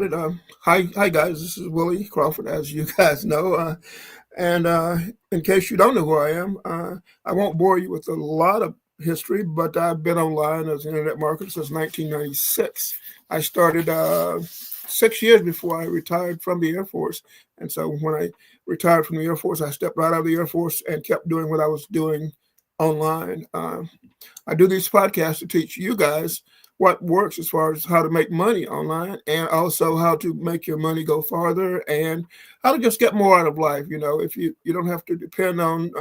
Hi guys. This is Willie Crawford, as you guys know. And in case you don't know who I am, I won't bore you with a lot of history, but I've been online as an internet marketer since 1996. I started 6 years before I retired from the Air Force, and so when I retired from the Air Force, I stepped right out of the Air Force and kept doing what I was doing online. I do these podcasts to teach you guys what works as far as how to make money online and also how to make your money go farther and how to just get more out of life. If you don't have to depend on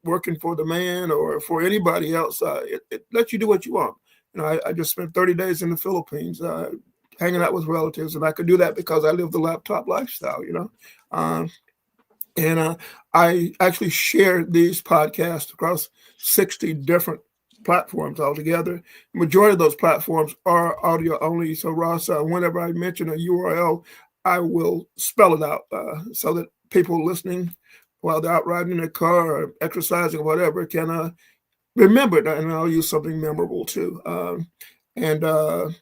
working for the man or for anybody else, it lets you do what you want. I just spent 30 days in the Philippines hanging out with relatives, and I could do that because I live the laptop lifestyle. Um, and I actually share these podcasts across 60 different platforms altogether. The majority of those platforms are audio only. So, Ross, whenever I mention a URL, I will spell it out so that people listening while they're out riding in their car or exercising or whatever can remember it. And I'll use something memorable too. And I'll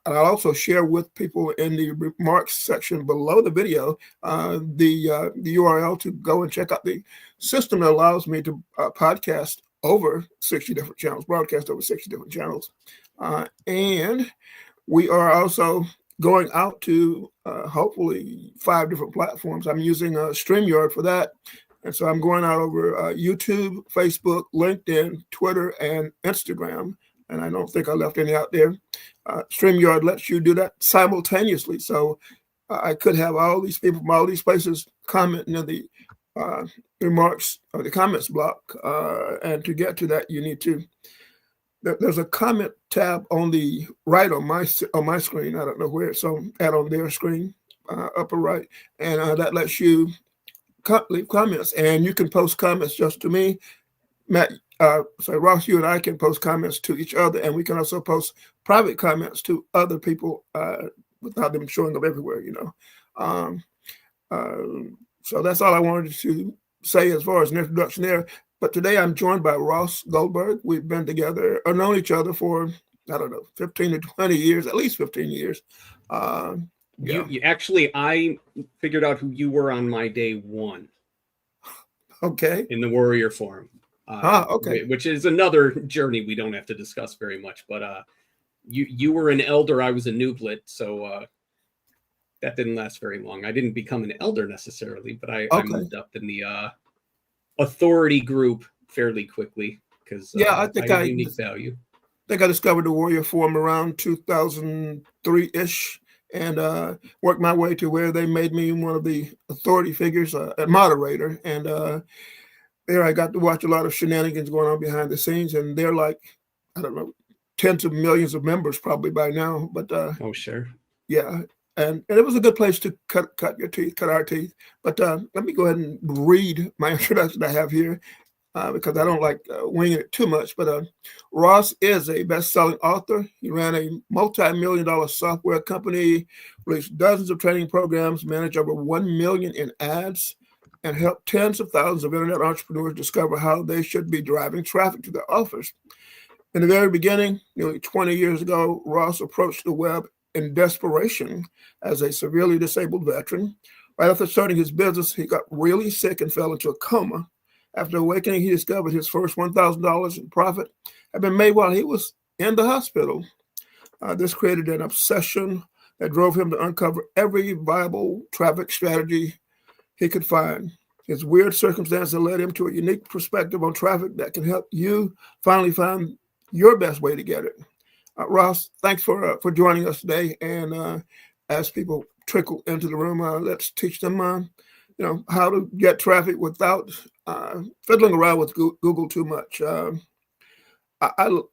also share with people in the remarks section below the video the URL to go and check out the system that allows me to podcast over 60 different channels, broadcast over 60 different channels. And we are also going out to hopefully 5 different platforms. I'm using StreamYard for that. And so I'm going out over YouTube, Facebook, LinkedIn, Twitter, and Instagram. And I don't think I left any out there. StreamYard lets you do that simultaneously. So I could have all these people from all these places commenting in the remarks or the comments block. And to get to that, you need to. There's a comment tab on the right on my screen. I don't know where. So add on their screen, upper right, and that lets you leave comments. And you can post comments just to me, Matt. Ross, you and I can post comments to each other, and we can also post private comments to other people without them showing up everywhere. So that's all I wanted to say as far as an introduction there. But today I'm joined by Ross Goldberg. We've been together or known each other for, I don't know, 15 to 20 years, at least 15 years. You actually, I figured out who you were on my day one. Okay. In the Warrior Forum. Okay. Which is another journey we don't have to discuss very much. But you were an elder, I was a nooblet, so that didn't last very long. I didn't become an elder necessarily, but I moved up in the authority group fairly quickly because I think I have unique value. I think I discovered the Warrior Forum around 2003-ish and worked my way to where they made me one of the authority figures, a moderator. And there I got to watch a lot of shenanigans going on behind the scenes. And they're like, I don't know, tens of millions of members probably by now. But oh, sure. Yeah. And it was a good place to cut your teeth, cut our teeth. But let me go ahead and read my introduction I have here because I don't like winging it too much. But Ross is a best-selling author. He ran a multi-million-dollar software company, released dozens of training programs, managed over 1 million in ads, and helped tens of thousands of internet entrepreneurs discover how they should be driving traffic to their offers. In the very beginning, nearly 20 years ago, Ross approached the web in desperation as a severely disabled veteran. Right after starting his business, he got really sick and fell into a coma. After awakening, he discovered his first $1,000 in profit had been made while he was in the hospital. This created an obsession that drove him to uncover every viable traffic strategy he could find. His weird circumstances led him to a unique perspective on traffic that can help you finally find your best way to get it. Ross, thanks for joining us today. And as people trickle into the room, let's teach them, how to get traffic without fiddling around with Google too much. I was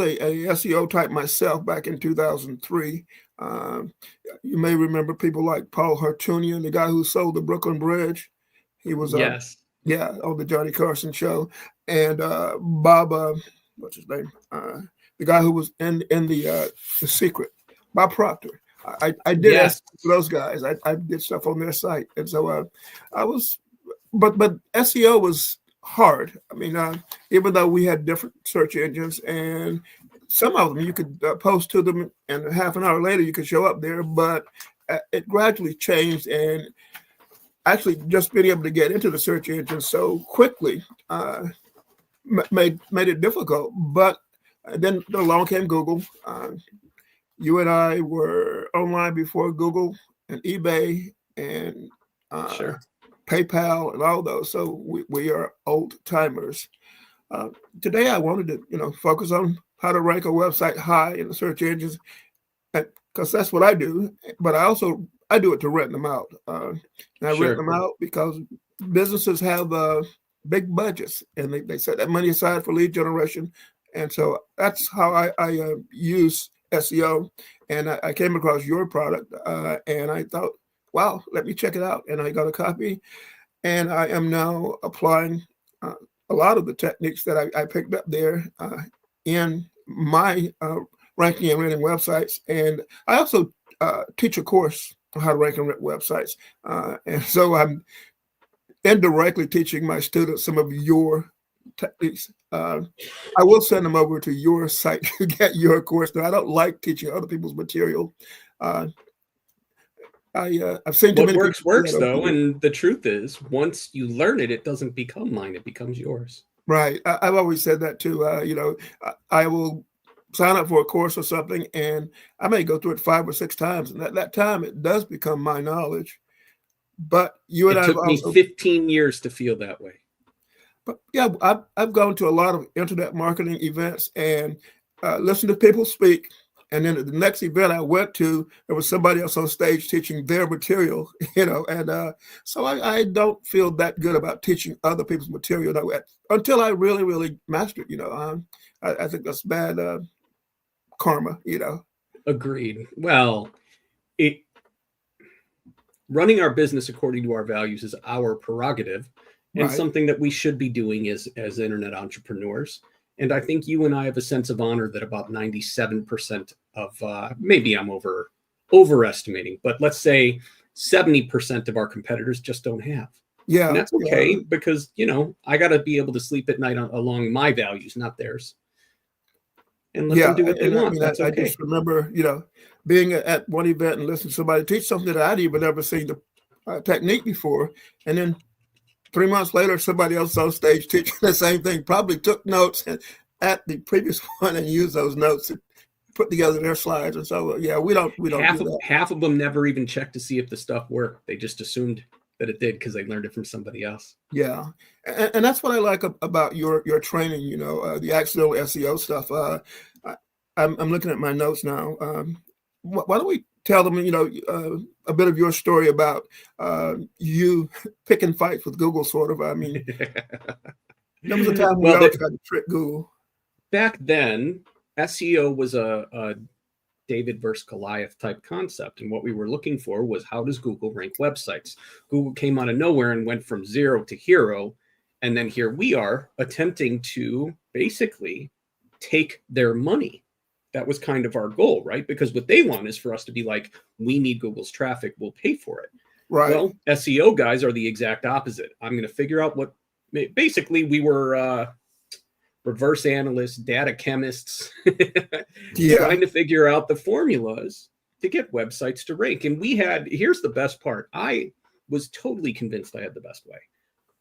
a SEO type myself back in 2003. You may remember people like Paul Hartunian, the guy who sold the Brooklyn Bridge. He was yes. On the Johnny Carson show. And Bob, what's his name? The guy who was in the Secret, Bob Proctor. I did ask those guys. I did stuff on their site, and so I was, but SEO was hard. I mean, even though we had different search engines, and some of them you could post to them, and half an hour later you could show up there. But it gradually changed, and actually just being able to get into the search engine so quickly made it difficult. But then along came Google. You and I were online before Google and eBay and Sure. PayPal and all those. So we are old timers. Today, I wanted to, focus on how to rank a website high in the search engines, because that's what I do. But I do it to rent them out. And I rent Sure. them out because businesses have big budgets, and they set that money aside for lead generation. And so that's how I use SEO. And I came across your product, and I thought, wow, let me check it out. And I got a copy, and I am now applying a lot of the techniques that I picked up there in my ranking and renting websites. And I also teach a course on how to rank and rent websites. And so I'm indirectly teaching my students some of your techniques. I will send them over to your site to get your course. Now, I don't like teaching other people's material. I've seen too What many works people works do that. though, and the truth is, once you learn it, it doesn't become mine; it becomes yours. Right. I've always said that too. I will sign up for a course or something, and I may go through it 5 or 6 times, and at that time it does become my knowledge. But you and It I have took me also, 15 years to feel that way. but yeah, I've gone to a lot of internet marketing events and listened to people speak. And then at the next event I went to, there was somebody else on stage teaching their material, and so I don't feel that good about teaching other people's material until I really, really master it. I think that's bad karma. Agreed. Well, it running our business according to our values is our prerogative and Right. something that we should be doing as internet entrepreneurs. And I think you and I have a sense of honor that about 97% of maybe I'm overestimating, but let's say 70% of our competitors just don't have. Yeah. And that's Yeah. okay because, I got to be able to sleep at night along my values, not theirs. And let them do what they And I want. mean, That's I okay. just remember, being at one event and listening to somebody teach something that I'd even never seen the technique before, and then 3 months later, somebody else on stage teaching the same thing, probably took notes at the previous one and used those notes to put together their slides. And so, yeah, we don't do that. Half of them never even checked to see if the stuff worked. They just assumed that it did because they learned it from somebody else. Yeah, and that's what I like about your training. The accidental SEO stuff. I'm looking at my notes now. Why don't we tell them, a bit of your story about you picking fights with Google, sort of. I mean, there was a time we Well, all tried to trick Google. back then, SEO was a David versus Goliath type concept. And what we were looking for was, how does Google rank websites? Google came out of nowhere and went from 0 to hero. And then here we are attempting to basically take their money. That was kind of our goal, right? Because what they want is for us to be like, we need Google's traffic, we'll pay for it. Right. Well, SEO guys are the exact opposite. I'm going to figure out basically we were reverse analysts, data chemists, trying to figure out the formulas to get websites to rank. And here's the best part. I was totally convinced I had the best way,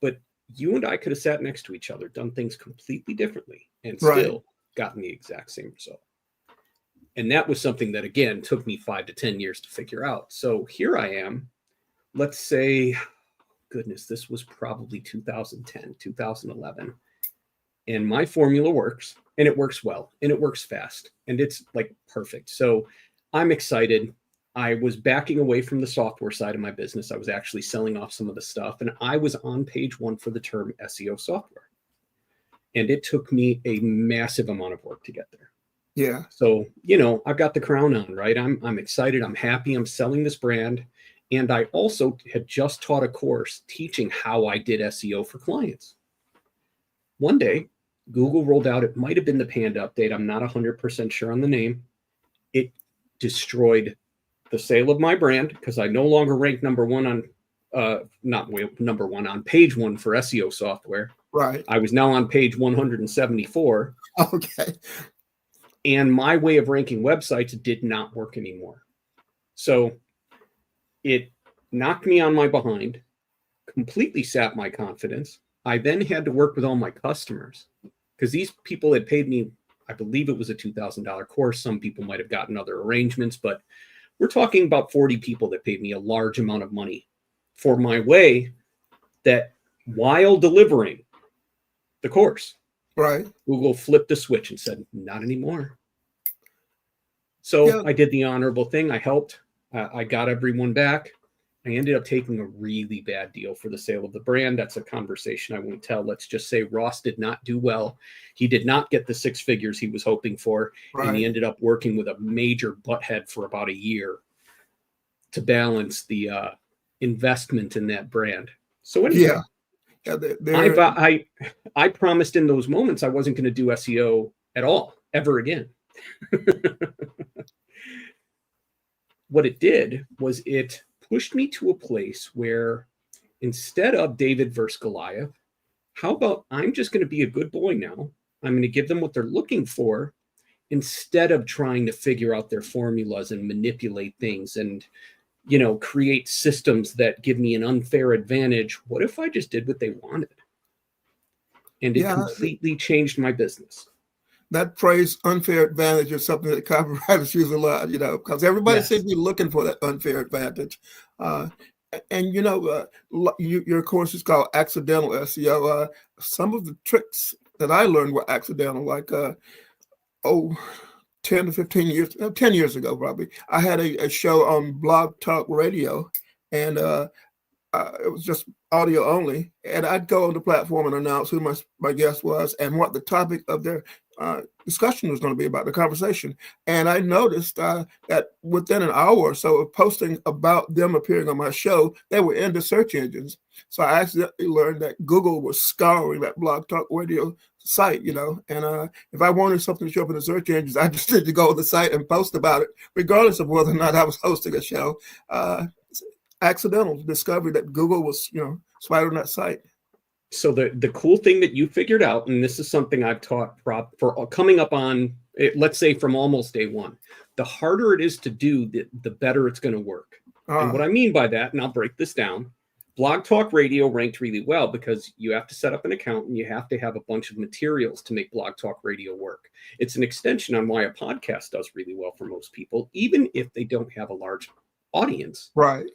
but you and I could have sat next to each other, done things completely differently, and still gotten the exact same result. And that was something that, again, took me 5 to 10 years to figure out. So here I am, let's say, goodness, this was probably 2010, 2011. And my formula works, and it works well, and it works fast, and it's like perfect. So I'm excited. I was backing away from the software side of my business. I was actually selling off some of the stuff, and I was on page 1 for the term SEO software. And it took me a massive amount of work to get there. Yeah. So, I've got the crown on, right? I'm excited. I'm happy. I'm selling this brand. And I also had just taught a course teaching how I did SEO for clients. One day, Google rolled out, it might have been the Panda update. I'm not 100% sure on the name. It destroyed the sale of my brand because I no longer ranked number 1 on, not number 1 on page 1 for SEO software. Right. I was now on page 174. Okay. And my way of ranking websites did not work anymore. So it knocked me on my behind, completely sapped my confidence. I then had to work with all my customers because these people had paid me, I believe it was a $2,000 course. Some people might have gotten other arrangements, but we're talking about 40 people that paid me a large amount of money for my way that while delivering the course, Right. Google flipped the switch and said, not anymore. So Yeah. I did the honorable thing. I helped. I got everyone back. I ended up taking a really bad deal for the sale of the brand. That's a conversation I won't tell. Let's just say Ross did not do well. He did not get the 6 figures he was hoping for. And he Right. ended up working with a major butthead for about a year to balance the investment in that brand. So anyway, Yeah. They're I promised in those moments I wasn't going to do SEO at all, ever again. What it did was it pushed me to a place where instead of David versus Goliath, how about I'm just going to be a good boy now? I'm going to give them what they're looking for instead of trying to figure out their formulas and manipulate things and, create systems that give me an unfair advantage. What if I just did what they wanted? And it yeah. completely changed my business. That phrase "unfair advantage" is something that copywriters use a lot, because everybody Yes. seems to be looking for that unfair advantage. Uh, and your course is called Accidental SEO. Some of the tricks that I learned were accidental, like 10 to 15 years, 10 years ago, probably. I had a show on Blog Talk Radio, and it was just audio only. And I'd go on the platform and announce who my guest was and what the topic of their discussion was going to be about, the conversation. And I noticed that within an hour or so of posting about them appearing on my show, they were in the search engines. So I accidentally learned that Google was scouring that Blog Talk Radio site, and if I wanted something to show up in the search engines, I just had to go to the site and post about it, regardless of whether or not I was hosting a show. Accidental discovery that Google was, spying on that site. So the cool thing that you figured out, and this is something I've taught for coming up on, let's say from almost day one, the harder it is to do, the better it's going to work. And what I mean by that, and I'll break this down, Blog Talk Radio ranked really well because you have to set up an account and you have to have a bunch of materials to make Blog Talk Radio work. It's an extension on why a podcast does really well for most people, even if they don't have a large audience. Right.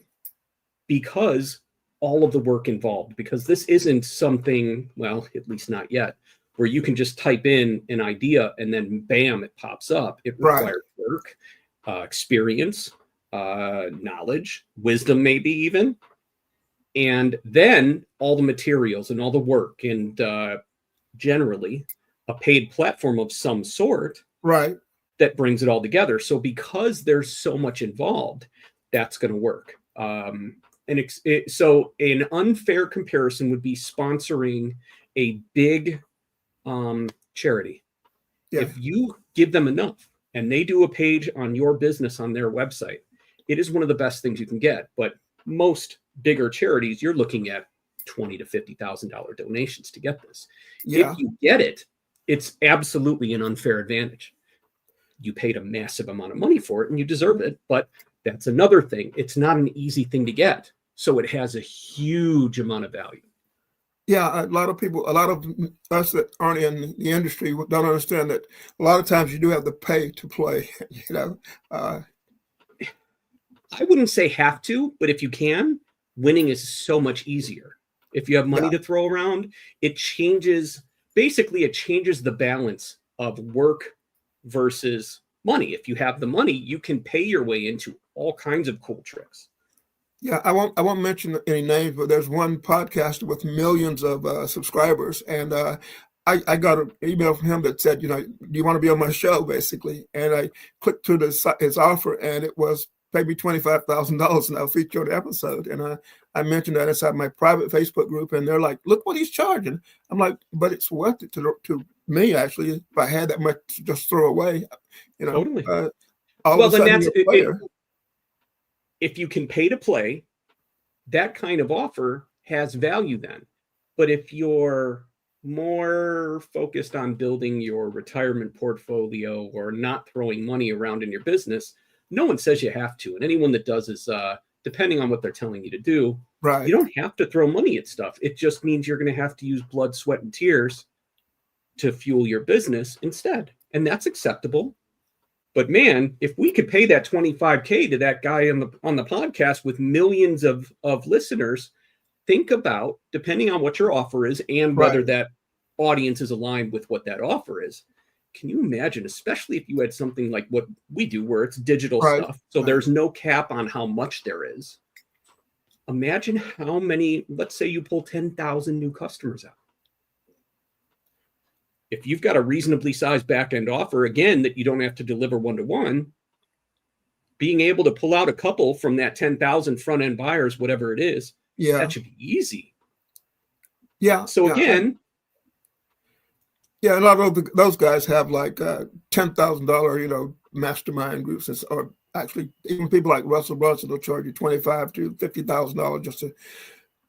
Because all of the work involved, because this isn't something, well, at least not yet, where you can just type in an idea and then bam, it pops up. It requires work, experience, knowledge, wisdom, maybe even. And then all the materials and all the work and generally a paid platform of some sort that brings it all together. So because there's so much involved, that's going to work. So an unfair comparison would be sponsoring a big charity. Yeah. If you give them enough and they do a page on your business on their website, it is one of the best things you can get. But most bigger charities, you're looking at $20,000 to $50,000 donations to get this. Yeah. If you get it, it's absolutely an unfair advantage. You paid a massive amount of money for it and you deserve it, but that's another thing. It's not an easy thing to get. So it has a huge amount of value. Yeah, a lot of us that aren't in the industry don't understand that a lot of times you do have to pay to play, I wouldn't say have to, but if you can, winning is so much easier. If you have money to throw around, it changes the balance of work versus money. If you have the money, you can pay your way into all kinds of cool tricks. Yeah, I won't mention any names, but there's one podcaster with millions of subscribers, and I got an email from him that said, do you want to be on my show, basically? And I clicked through his offer, and it was maybe $25,000, and I'll feature on the episode. And I mentioned that inside my private Facebook group, and they're like, "Look what he's charging." I'm like, "But it's worth it to me, actually. If I had that much to just throw away, Totally. All of a sudden, you're a player. If you can pay to play, that kind of offer has value then. But if you're more focused on building your retirement portfolio or not throwing money around in your business, no one says you have to. And anyone that does is, depending on what they're telling you to do, Right. you don't have to throw money at stuff. It just means you're going to have to use blood, sweat, and tears to fuel your business instead. And that's acceptable. But man, if we could pay that $25K to that guy on the podcast with millions of listeners, think about, depending on what your offer is and whether Right. that audience is aligned with what that offer is. Can you imagine, especially if you had something like what we do where it's digital Right. stuff, so Right. there's no cap on how much there is. Imagine how many, let's say you pull 10,000 new customers out. If you've got a reasonably sized back-end offer, again, that you don't have to deliver one-to-one, being able to pull out a couple from that 10,000 front-end buyers, whatever it is, Yeah. that should be easy. Yeah. So yeah. again, Yeah, a lot of those guys have like $10,000, mastermind groups, or actually even people like Russell Brunson will charge you $25,000 to $50,000 just to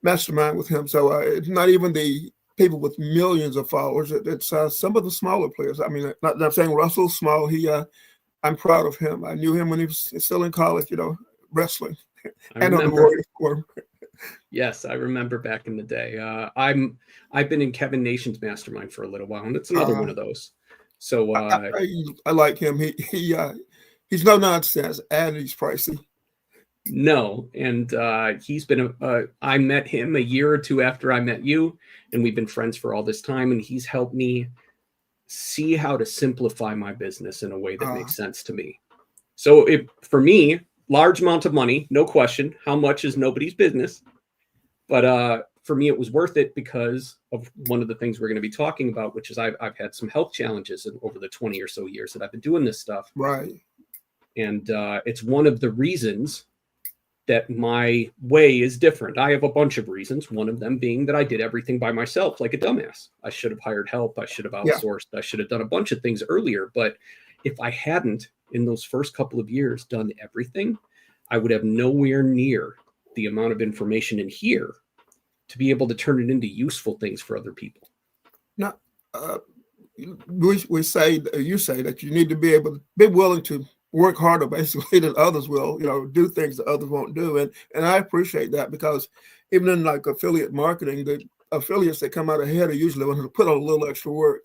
mastermind with him. So it's not even the people with millions of followers. It's some of the smaller players. I mean, not saying Russell's small. I'm proud of him. I knew him when he was still in college, wrestling, and on the Warriors for him. Yes, I remember back in the day. I've been in Kevin Nation's mastermind for a little while, and it's another one of those. So I like him. He's no nonsense, and he's pricey. No, and he's been. I met him a year or two after I met you, and we've been friends for all this time. And he's helped me see how to simplify my business in a way that makes sense to me. So, for me, large amount of money, no question. How much is nobody's business. But for me, it was worth it because of one of the things we're going to be talking about, which is I've had some health challenges over the 20 or so years that I've been doing this stuff. Right. And it's one of the reasons that my way is different. I have a bunch of reasons, one of them being that I did everything by myself like a dumbass. I should have hired help. I should have outsourced. Yeah. I should have done a bunch of things earlier. But if I hadn't, in those first couple of years, done everything, I would have nowhere near the amount of information in here to be able to turn it into useful things for other people. Now, you say that you need to be willing to work harder, basically, than others will, do things that others won't do. And I appreciate that, because even in like affiliate marketing, the affiliates that come out ahead are usually ones who put on a little extra work.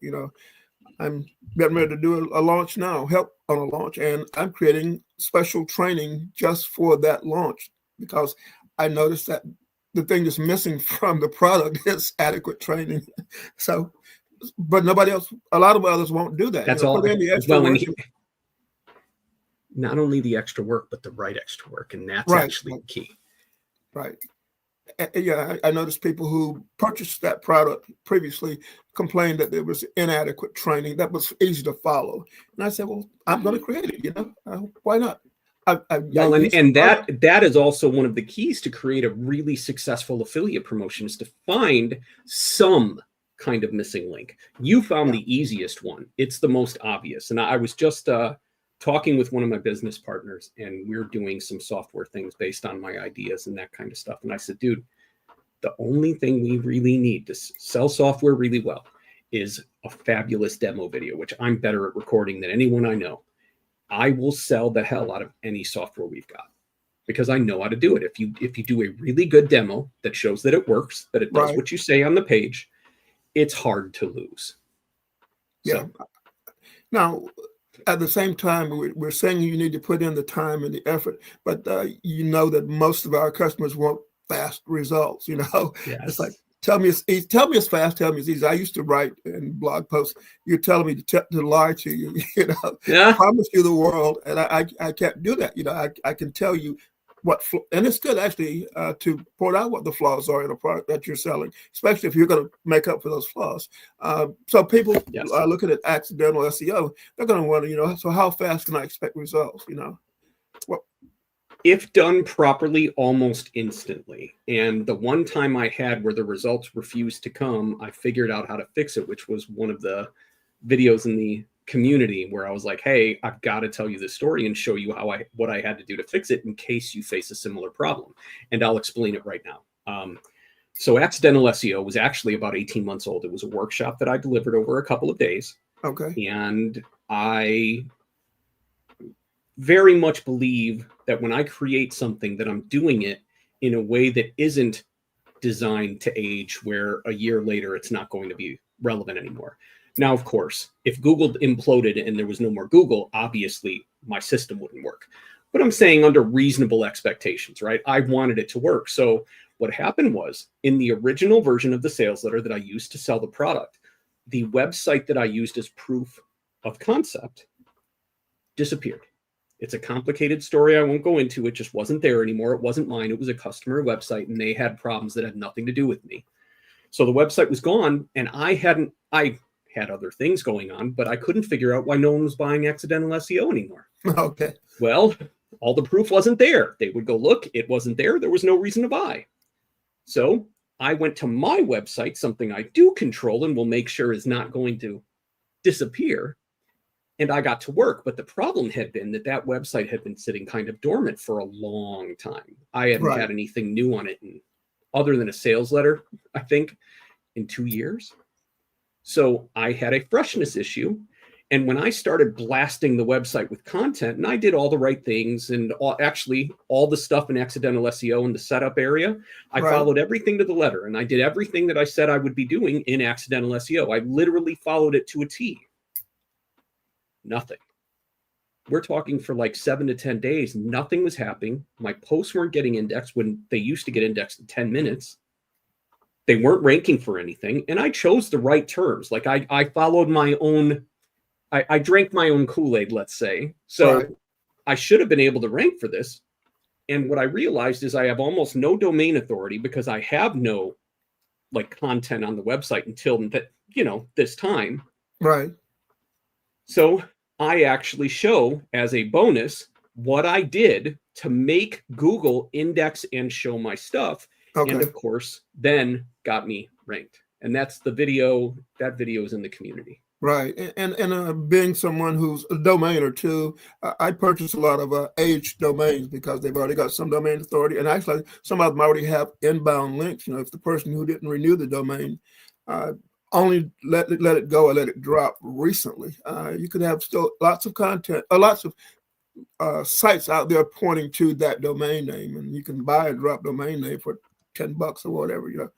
I'm getting ready to do a launch now, help on a launch, and I'm creating special training just for that launch, because I noticed that the thing that's missing from the product is adequate training. So, but nobody else, a lot of others won't do that. That's all. Not only the extra work, but the right extra work. And that's actually the key. Right. Yeah, I noticed people who purchased that product previously complained that there was inadequate training that was easy to follow. And I said, well, I'm going to create it, why not? That is also one of the keys to create a really successful affiliate promotion, is to find some kind of missing link. You found the easiest one. It's the most obvious. And I was just talking with one of my business partners, and we're doing some software things based on my ideas and that kind of stuff. And I said, dude, the only thing we really need to sell software really well is a fabulous demo video, which I'm better at recording than anyone I know. I will sell the hell out of any software we've got, because I know how to do it. If you do a really good demo that shows that it works, that it does what you say on the page, it's hard to lose. Yeah. So. Now, at the same time, we're saying you need to put in the time and the effort, but you know that most of our customers want fast results. Yes. It's like, tell me it's easy. Tell me it's fast. Tell me it's easy. I used to write in blog posts. You're telling me to lie to you. I promise you the world, and I can't do that. I can tell you what, and it's good actually to point out what the flaws are in a product that you're selling, especially if you're going to make up for those flaws. So people are looking at accidental SEO. They're going to wonder, so how fast can I expect results? Well, if done properly, almost instantly. And the one time I had where the results refused to come, I figured out how to fix it, which was one of the videos in the community where I was like, hey, I've got to tell you this story and show you what I had to do to fix it in case you face a similar problem. And I'll explain it right now. So accidental SEO was actually about 18 months old. It was a workshop that I delivered over a couple of days. Okay. And I very much believe that when I create something, that I'm doing it in a way that isn't designed to age, where a year later it's not going to be relevant anymore. Now, of course, if Google imploded and there was no more Google, obviously my system wouldn't work. But I'm saying under reasonable expectations, right? I wanted it to work. So what happened was, in the original version of the sales letter that I used to sell the product, the website that I used as proof of concept disappeared. It's a complicated story. I won't go into it. Just wasn't there anymore. It wasn't mine. It was a customer website, and they had problems that had nothing to do with me. So the website was gone, and I had other things going on, but I couldn't figure out why no one was buying accidental SEO anymore. Okay. Well, all the proof wasn't there. They would go look. It wasn't there. There was no reason to buy. So I went to my website, something I do control and will make sure is not going to disappear. And I got to work. But the problem had been that that website had been sitting kind of dormant for a long time. I hadn't had anything new on it, other than a sales letter, I think, in 2 years. So I had a freshness issue. And when I started blasting the website with content, and I did all the right things, and actually all the stuff in accidental SEO in the setup area, I followed everything to the letter, and I did everything that I said I would be doing in accidental SEO. I literally followed it to a T. Nothing. We're talking for like 7 to 10 days. Nothing was happening. My posts weren't getting indexed when they used to get indexed in 10 minutes. They weren't ranking for anything. And I chose the right terms. Like I followed my own, I drank my own Kool-Aid, let's say. So I should have been able to rank for this. And what I realized is I have almost no domain authority because I have no like content on the website until that, this time. Right. So I actually show as a bonus what I did to make Google index and show my stuff. Okay. And of course, then got me ranked. And that's the video. That video is in the community. Right. And being someone who's a domain or two, I purchase a lot of aged domains because they've already got some domain authority. And actually, some of them already have inbound links. If the person who didn't renew the domain only let it go or let it drop recently, you could have still lots of content, lots of sites out there pointing to that domain name, and you can buy a drop domain name for $10 or whatever,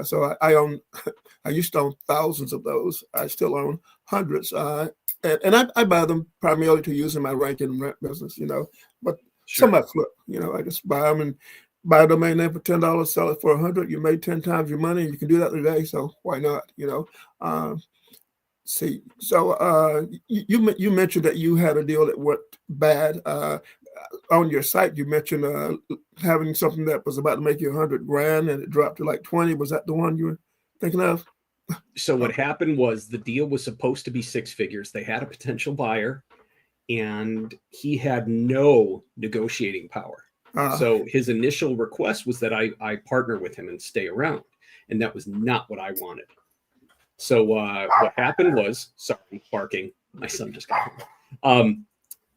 So I own, I used to own thousands of those. I still own hundreds, and I buy them primarily to use in my rank and rent business, But some I flip, I just buy them and buy a domain name for $10, sell it for $100. You made 10 times your money, and you can do that today. So why not, See, so you mentioned that you had a deal that went bad. On your site, you mentioned having something that was about to make you $100,000 and it dropped to like 20. Was that the one you were thinking of? So what happened was the deal was supposed to be 6 figures. They had a potential buyer, and he had no negotiating power. So his initial request was that I partner with him and stay around, and that was not what I wanted. So what happened was, sorry, barking. My son just got home.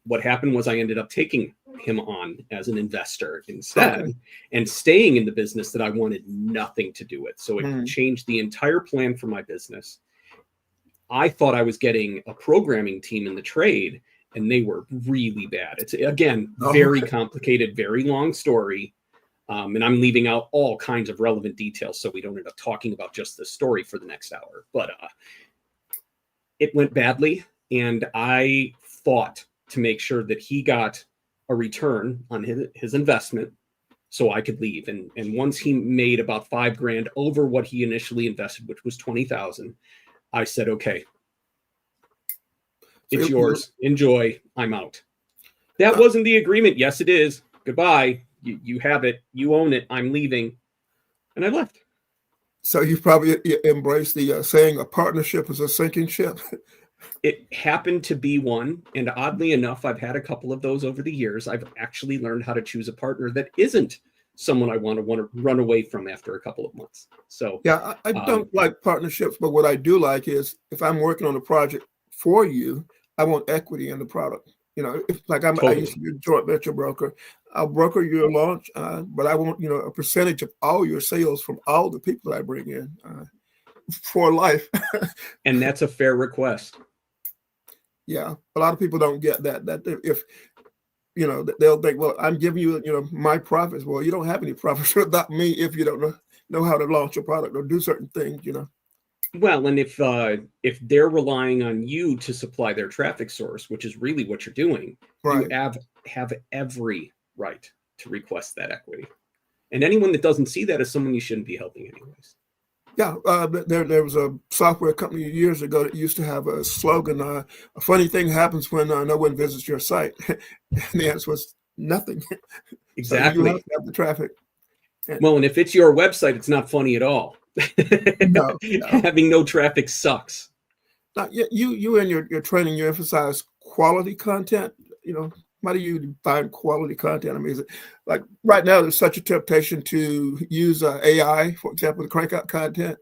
What happened was I ended up taking him on as an investor instead and staying in the business that I wanted nothing to do with. So it changed the entire plan for my business. I thought I was getting a programming team in the trade, and they were really bad. It's, again, very complicated, very long story. And I'm leaving out all kinds of relevant details so we don't end up talking about just the story for the next hour. But it went badly, and I fought to make sure that he got a return on his investment so I could leave. And once he made about $5,000 over what he initially invested, which was $20,000, I said, okay, it's yours. Enjoy. I'm out. That wasn't the agreement. Yes, it is. Goodbye. You have it. You own it. I'm leaving. And I left. So you probably embraced the saying a partnership is a sinking ship. It happened to be one. And oddly enough, I've had a couple of those over the years. I've actually learned how to choose a partner that isn't someone I want to run away from after a couple of months. So yeah, I don't like partnerships, but what I do like is if I'm working on a project for you, I want equity in the product. If, like I used Totally. to be a joint venture broker. I'll broker your launch, but I want, a percentage of all your sales from all the people that I bring in for life. And that's a fair request. Yeah, a lot of people don't get that. That if they'll think, well, I'm giving you, my profits. Well, you don't have any profits without me if you don't know how to launch a product or do certain things. Well, and if they're relying on you to supply their traffic source, which is really what you're doing, you Right. have every right to request that equity. And anyone that doesn't see that is someone you shouldn't be helping anyways. Yeah, there was a software company years ago that used to have a slogan, a funny thing happens when no one visits your site. And the answer was nothing. So you have Exactly. to have the traffic. And Well, and if it's your website, it's not funny at all. no, no. Having no traffic sucks. Now, you in your training, you emphasize quality content. How do you define quality content? I mean, is it like right now there's such a temptation to use AI, for example, to crank out content?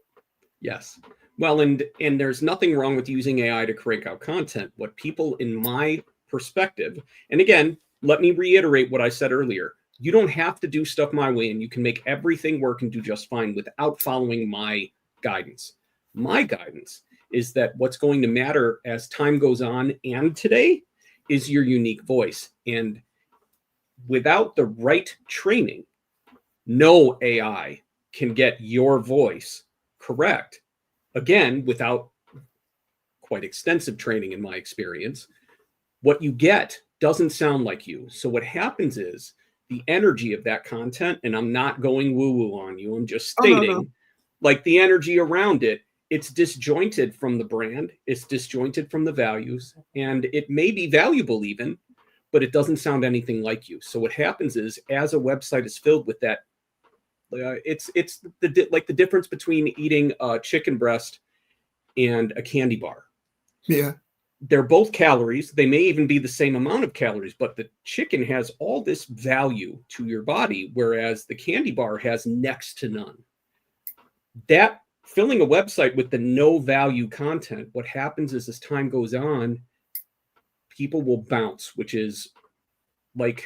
Yes. Well, and there's nothing wrong with using AI to crank out content. What people, in my perspective, and again, let me reiterate what I said earlier. You don't have to do stuff my way, and you can make everything work and do just fine without following my guidance. My guidance is that what's going to matter as time goes on and today is your unique voice. And without the right training, no AI can get your voice correct. Again, without quite extensive training, in my experience, what you get doesn't sound like you. So what happens is the energy of that content, and I'm not going woo-woo on you, I'm just Oh, no, no. stating, like the energy around it, it's disjointed from the brand, it's disjointed from the values, and it may be valuable even, but it doesn't sound anything like you. So what happens is, as a website is filled with that, it's the difference between eating a chicken breast and a candy bar. Yeah. They're both calories. They may even be the same amount of calories, but the chicken has all this value to your body, whereas the candy bar has next to none. That filling a website with the no value content, what happens is as time goes on, people will bounce, which is like,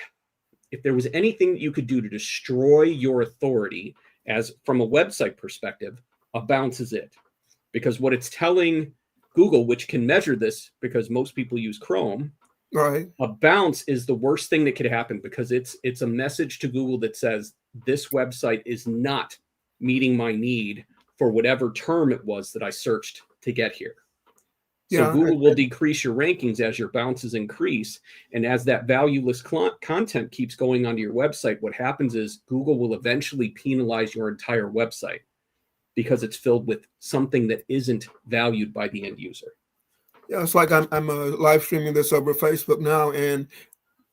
if there was anything you could do to destroy your authority as from a website perspective, a bounce is it. Because what it's telling Google, which can measure this because most people use Chrome, Right. a bounce is the worst thing that could happen, because it's a message to Google that says this website is not meeting my need for whatever term it was that I searched to get here. So Yeah. Google will decrease your rankings as your bounces increase. And as that valueless content keeps going onto your website, what happens is Google will eventually penalize your entire website because it's filled with something that isn't valued by the end user. Yeah, it's like I'm live streaming this over Facebook now, and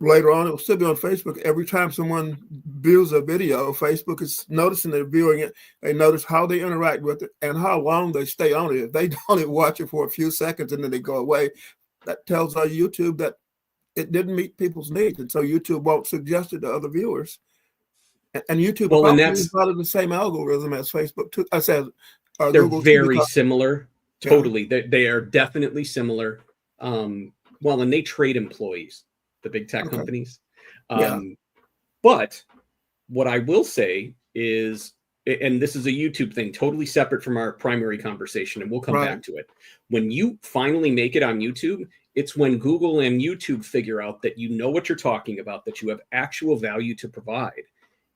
later on it will still be on Facebook. Every time someone views a video, Facebook is noticing they're viewing it. They notice how they interact with it and how long they stay on it. If they only watch it for a few seconds and then they go away, that tells YouTube that it didn't meet people's needs, and so YouTube won't suggest it to other viewers. And YouTube Well, and probably that's, is part of the same algorithm as Facebook too. I said they're Google too, very because similar. yeah, Totally. They are definitely similar. Well, and they trade employees, the big tech okay, companies. yeah, But what I will say is, and this is a YouTube thing, totally separate from our primary conversation, and we'll come right, back to it. When you finally make it on YouTube, it's when Google and YouTube figure out that you know what you're talking about, that you have actual value to provide,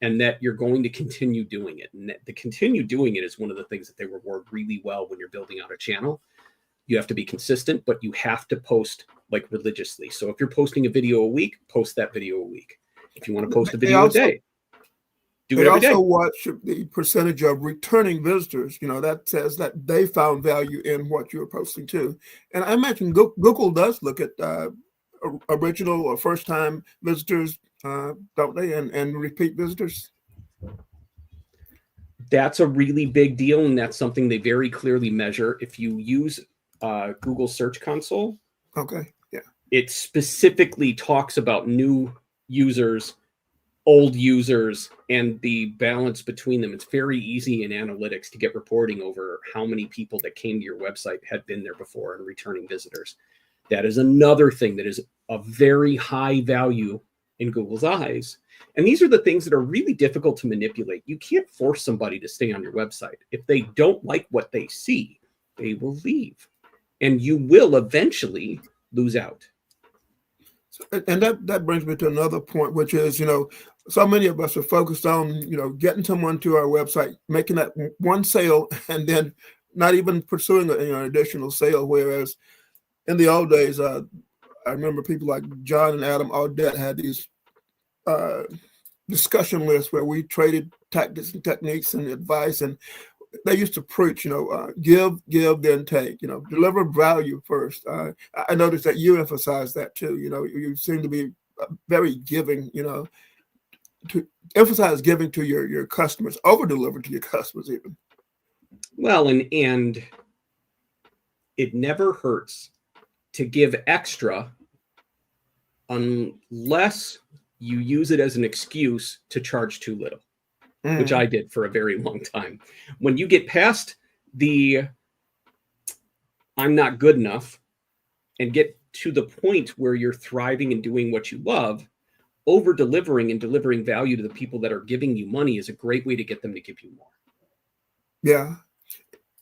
and that you're going to continue doing it. And that the continue doing it is one of the things that they reward really well when you're building out a channel. You have to be consistent, but you have to post like religiously. So if you're posting a video a week, post that video a week. If you want to post a they video a also day, do it They every also day. watch the percentage of returning visitors. That says that they found value in what you're posting too. And I imagine Google does look at original or first-time visitors, don't they? And repeat visitors. That's a really big deal, and that's something they very clearly measure. If you use Google Search Console, Okay, yeah, it specifically talks about new users, old users, and the balance between them. It's very easy in analytics to get reporting over how many people that came to your website had been there before and returning visitors. That is another thing that is a very high value in Google's eyes. And these are the things that are really difficult to manipulate. You can't force somebody to stay on your website. If they don't like what they see, they will leave. And you will eventually lose out. And that brings me to another point, which is, so many of us are focused on, getting someone to our website, making that one sale, and then not even pursuing an additional sale. Whereas in the old days, I remember people like John and Adam Audette had these discussion lists where we traded tactics and techniques and advice, and they used to preach, give, then take, deliver value first. I noticed that you emphasize that too. You seem to be very giving, to emphasize giving to your customers, over deliver to your customers even. Well, and it never hurts to give extra unless you use it as an excuse to charge too little. Which I did for a very long time. When you get past the I'm not good enough and get to the point where you're thriving and doing what you love, over delivering and delivering value to the people that are giving you money is a great way to get them to give you more. Yeah.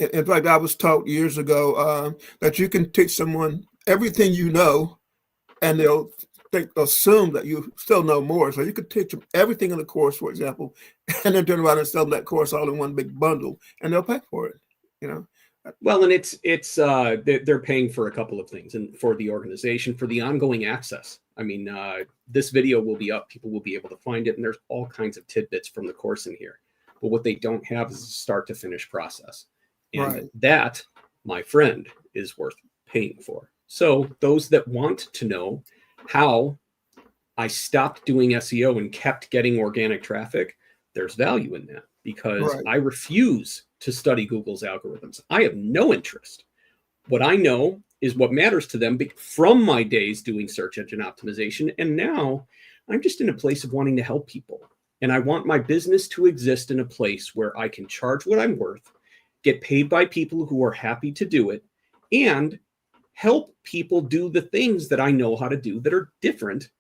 In fact, I was taught years ago that you can teach someone everything you know, and they'll assume that you still know more. So you could teach them everything in the course, for example, and then turn around and sell them that course all in one big bundle, and they'll pay for it. Well, and it's they're paying for a couple of things, and for the organization, for the ongoing access. I mean, this video will be up; people will be able to find it, and there's all kinds of tidbits from the course in here. But what they don't have is a start to finish process, and that, my friend, is worth paying for. So those that want to know how I stopped doing SEO and kept getting organic traffic, there's value in that, because I refuse to study Google's algorithms. I have no interest. What I know is what matters to them from my days doing search engine optimization. And now I'm just in a place of wanting to help people. And I want my business to exist in a place where I can charge what I'm worth, get paid by people who are happy to do it, and help people do the things that I know how to do that are different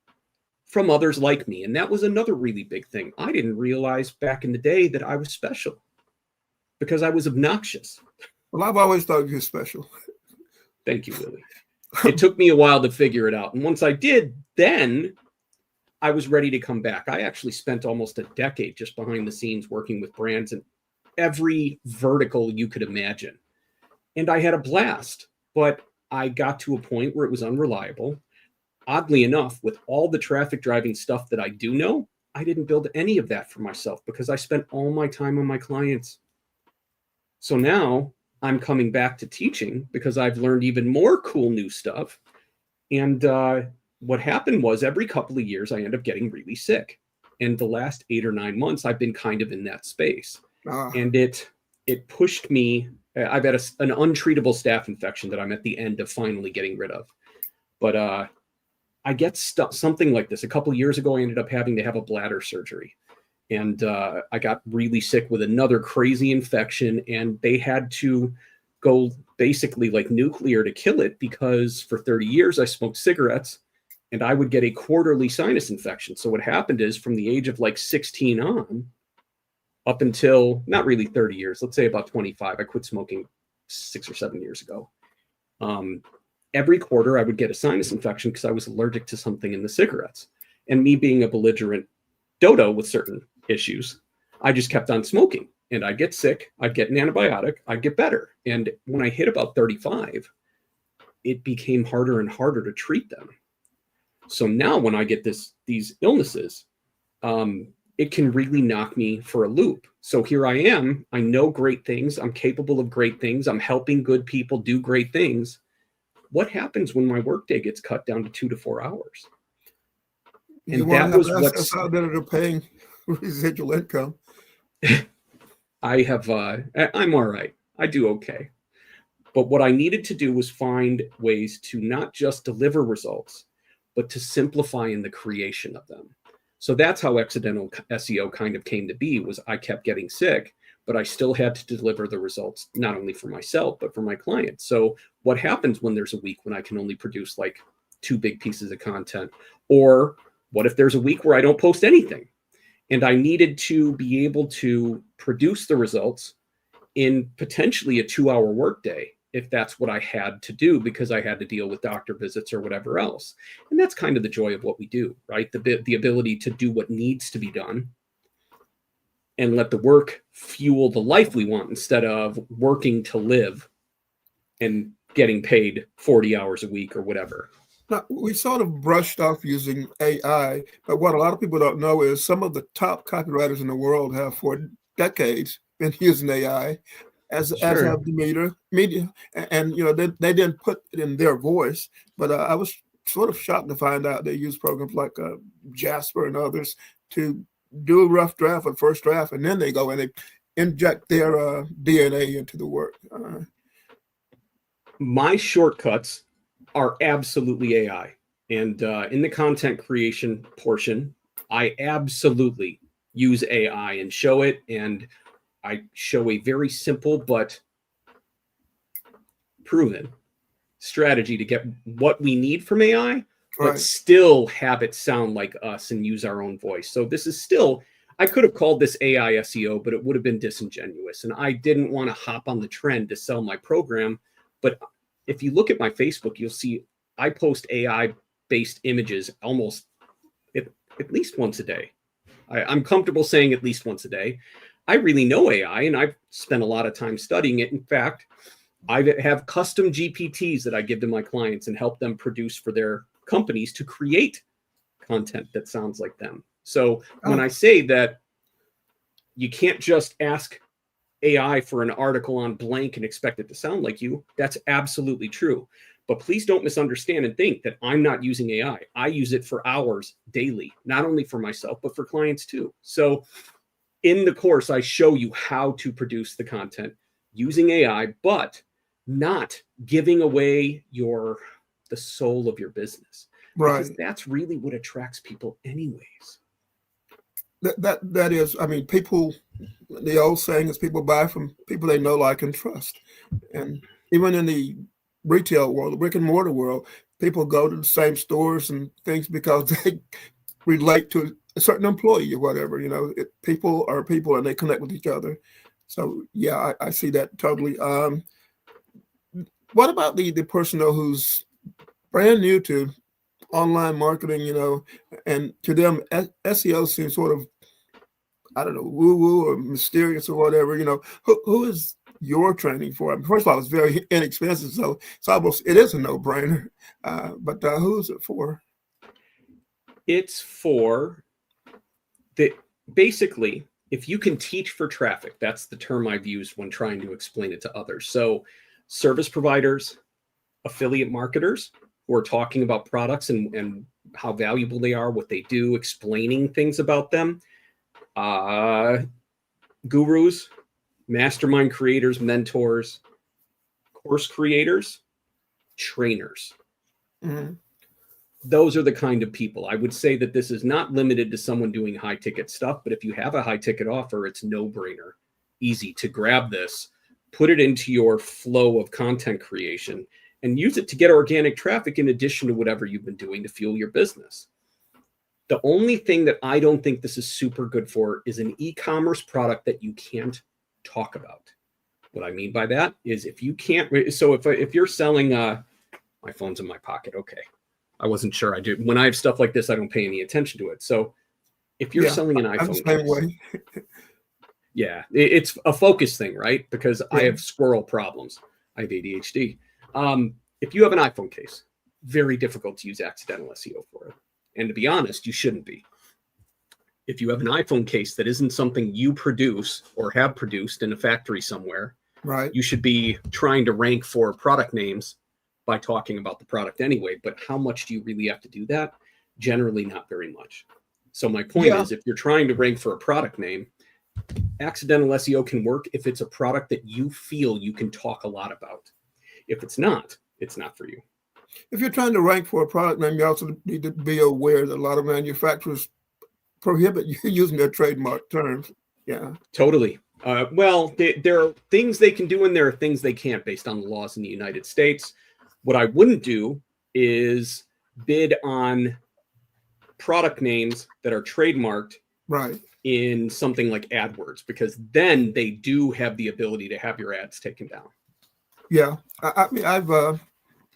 from others like me. And that was another really big thing. I didn't realize back in the day that I was special because I was obnoxious. Well, I've always thought you were special. Thank you, Willie. It took me a while to figure it out. And once I did, then I was ready to come back. I actually spent almost a decade just behind the scenes working with brands in every vertical you could imagine. And I had a blast, but I got to a point where it was unreliable. Oddly enough, with all the traffic driving stuff that I do know, I didn't build any of that for myself because I spent all my time on my clients. So now I'm coming back to teaching because I've learned even more cool new stuff. And what happened was every couple of years, I end up getting really sick. And the last 8 or 9 months, I've been kind of in that space. And it pushed me. I've had an untreatable staph infection that I'm at the end of finally getting rid of. But I get something like this. A couple of years ago, I ended up having to have a bladder surgery. And I got really sick with another crazy infection. And they had to go basically like nuclear to kill it because for 30 years, I smoked cigarettes and I would get a quarterly sinus infection. So what happened is from the age of like 16 on, up until not really 30 years, let's say about 25. I quit smoking 6 or 7 years ago. Every quarter I would get a sinus infection because I was allergic to something in the cigarettes. And me being a belligerent dodo with certain issues, I just kept on smoking. And I'd get sick, I'd get an antibiotic, I'd get better. And when I hit about 35, it became harder and harder to treat them. So now when I get these illnesses, it can really knock me for a loop. So here I am. I know great things. I'm capable of great things. I'm helping good people do great things. What happens when my workday gets cut down to 2 to 4 hours? And that was what's out there. They're paying residual income. I'm all right. I do okay. But what I needed to do was find ways to not just deliver results, but to simplify in the creation of them. So that's how accidental SEO kind of came to be, was I kept getting sick, but I still had to deliver the results, not only for myself, but for my clients. So what happens when there's a week when I can only produce like 2 big pieces of content? Or what if there's a week where I don't post anything? And I needed to be able to produce the results in potentially a 2-hour workday, if that's what I had to do, because I had to deal with doctor visits or whatever else. And that's kind of the joy of what we do, right? The ability to do what needs to be done and let the work fuel the life we want, instead of working to live and getting paid 40 hours a week or whatever. Now, we sort of brushed off using AI, but what a lot of people don't know is some of the top copywriters in the world have for decades been using AI, as Sure. have the media, and they didn't put it in their voice. But I was sort of shocked to find out they use programs like Jasper and others to do a rough draft, a first draft, and then they go and they inject their DNA into the work. My shortcuts are absolutely AI. And in the content creation portion, I absolutely use AI and show it. And I show a very simple but proven strategy to get what we need from AI, but Right. still have it sound like us and use our own voice. So this is still, I could have called this AI SEO, but it would have been disingenuous. And I didn't want to hop on the trend to sell my program. But if you look at my Facebook, you'll see I post AI-based images almost at least once a day. I'm comfortable saying at least once a day. I really know AI, and I've spent a lot of time studying it. In fact, I have custom GPTs that I give to my clients and help them produce for their companies to create content that sounds like them. So when I say that you can't just ask AI for an article on blank and expect it to sound like you, that's absolutely true. But please don't misunderstand and think that I'm not using AI. I use it for hours daily, not only for myself, but for clients too. So in the course, I show you how to produce the content using AI, but not giving away the soul of your business. Because Right. that's really what attracts people anyways. That is, I mean, people, the old saying is people buy from people they know, like, and trust. And even in the retail world, the brick and mortar world, people go to the same stores and things because they relate to a certain employee or whatever. People are people and they connect with each other. So yeah, I see that totally. What about the person though who's brand new to online marketing, and to them SEO seems sort of, I don't know, woo woo or mysterious or whatever. Who is your training for? I mean, first of all, it's very inexpensive, so it is a no brainer. But who's it for? It's for basically, if you can teach for traffic, that's the term I've used when trying to explain it to others. So service providers, affiliate marketers who are talking about products and how valuable they are, what they do, explaining things about them, gurus, mastermind creators, mentors, course creators, trainers. Mm-hmm. Those are the kind of people. I would say that this is not limited to someone doing high ticket stuff, but if you have a high ticket offer, it's no brainer, easy to grab this, put it into your flow of content creation, and use it to get organic traffic in addition to whatever you've been doing to fuel your business. The only thing that I don't think this is super good for is an e-commerce product that you can't talk about. What I mean by that is if you can't, so if you're selling, my phone's in my pocket, okay. I wasn't sure I do. When I have stuff like this, I don't pay any attention to it. So if you're selling an I'm the iPhone same case, way. yeah, it's a focus thing, right? Because I Yeah. have squirrel problems. I have ADHD. If you have an iPhone case, very difficult to use accidental SEO for it. And to be honest, you shouldn't be. If you have an iPhone case that isn't something you produce or have produced in a factory somewhere, Right. you should be trying to rank for product names by talking about the product anyway. But how much do you really have to do that? Generally, not very much. So my point Yeah. is, if you're trying to rank for a product name, accidental SEO can work if it's a product that you feel you can talk a lot about. If it's not for you. If you're trying to rank for a product name, you also need to be aware that a lot of manufacturers prohibit you using their trademark terms. Yeah. Totally. Well, there are things they can do and there are things they can't based on the laws in the United States. What I wouldn't do is bid on product names that are trademarked Right. in something like AdWords, because then they do have the ability to have your ads taken down. Yeah. I mean, I've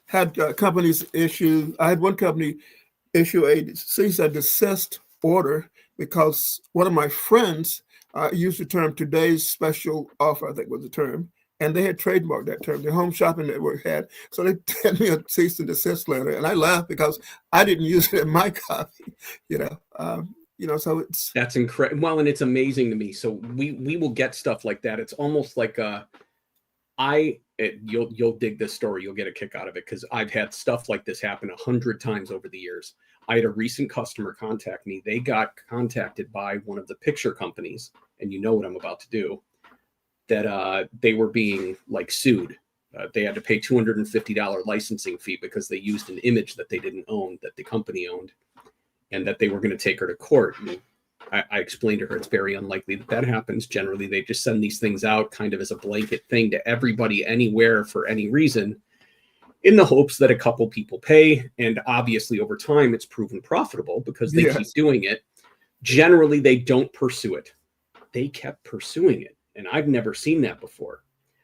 had companies issue. I had one company issue a cease and desist order because one of my friends used the term "today's special offer," I think was the term, and they had trademarked that term. The Home Shopping Network had, so they sent me a cease and desist letter, and I laughed because I didn't use it in my copy. So it's That's incredible. Well, and it's amazing to me. So we will get stuff like that. It's almost like you'll dig this story. You'll get a kick out of it because I've had stuff like this happen 100 times over the years. I had a recent customer contact me. They got contacted by one of the picture companies, and you know what I'm about to do, that they were being like sued. They had to pay $250 licensing fee because they used an image that they didn't own, that the company owned, and that they were going to take her to court. And I explained to her it's very unlikely that happens. Generally, they just send these things out kind of as a blanket thing to everybody anywhere for any reason, in the hopes that a couple people pay. And obviously, over time, it's proven profitable because they keep doing it. Generally, they don't pursue it. They kept pursuing it. And I've never seen that before.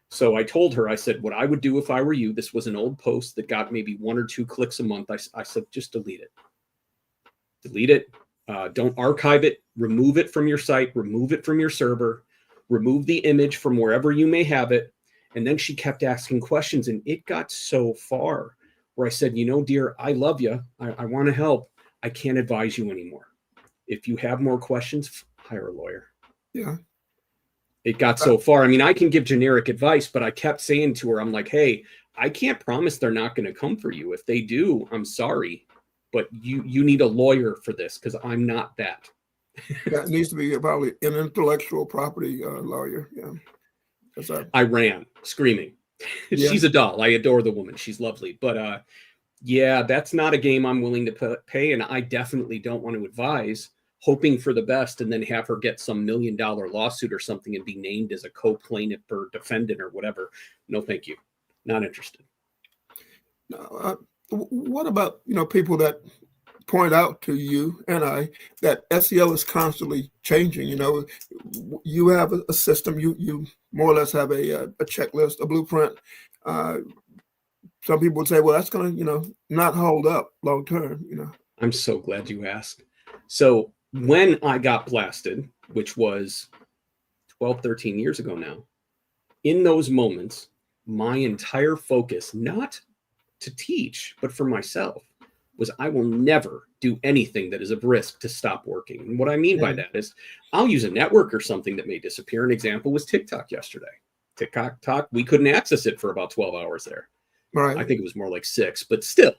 So I told her, I said, what I would do if I were you, this was an old post that got maybe 1 or 2 clicks a month. I said, just delete it. Delete it. Don't archive it. Remove it from your site. Remove it from your server. Remove the image from wherever you may have it. And then she kept asking questions, and it got so far where I said, dear, I love you. I want to help. I can't advise you anymore. If you have more questions, hire a lawyer. Yeah. It got so far. I mean, I can give generic advice, but I kept saying to her, I'm like, hey, I can't promise they're not going to come for you. If they do, I'm sorry, but you need a lawyer for this because I'm not that. That needs to be probably an intellectual property lawyer. Yeah. I ran screaming. Yeah. She's a doll. I adore the woman. She's lovely. But yeah, that's not a game I'm willing to pay. And I definitely don't want to advise, hoping for the best and then have her get some $1 million lawsuit or something and be named as a co-plaintiff or defendant or whatever. No, thank you. Not interested. No, what about, people that point out to you and I that SEO is constantly changing? You have a system, you more or less have a checklist, a blueprint. Some people would say, well, that's going to, not hold up long term, I'm so glad you asked. So when I got blasted, which was 12, 13 years ago now, in those moments, my entire focus, not to teach, but for myself, was I will never do anything that is of risk to stop working. And what I mean by that is I'll use a network or something that may disappear. An example was TikTok yesterday. TikTok, we couldn't access it for about 12 hours there. Right. I think it was more like 6, but still,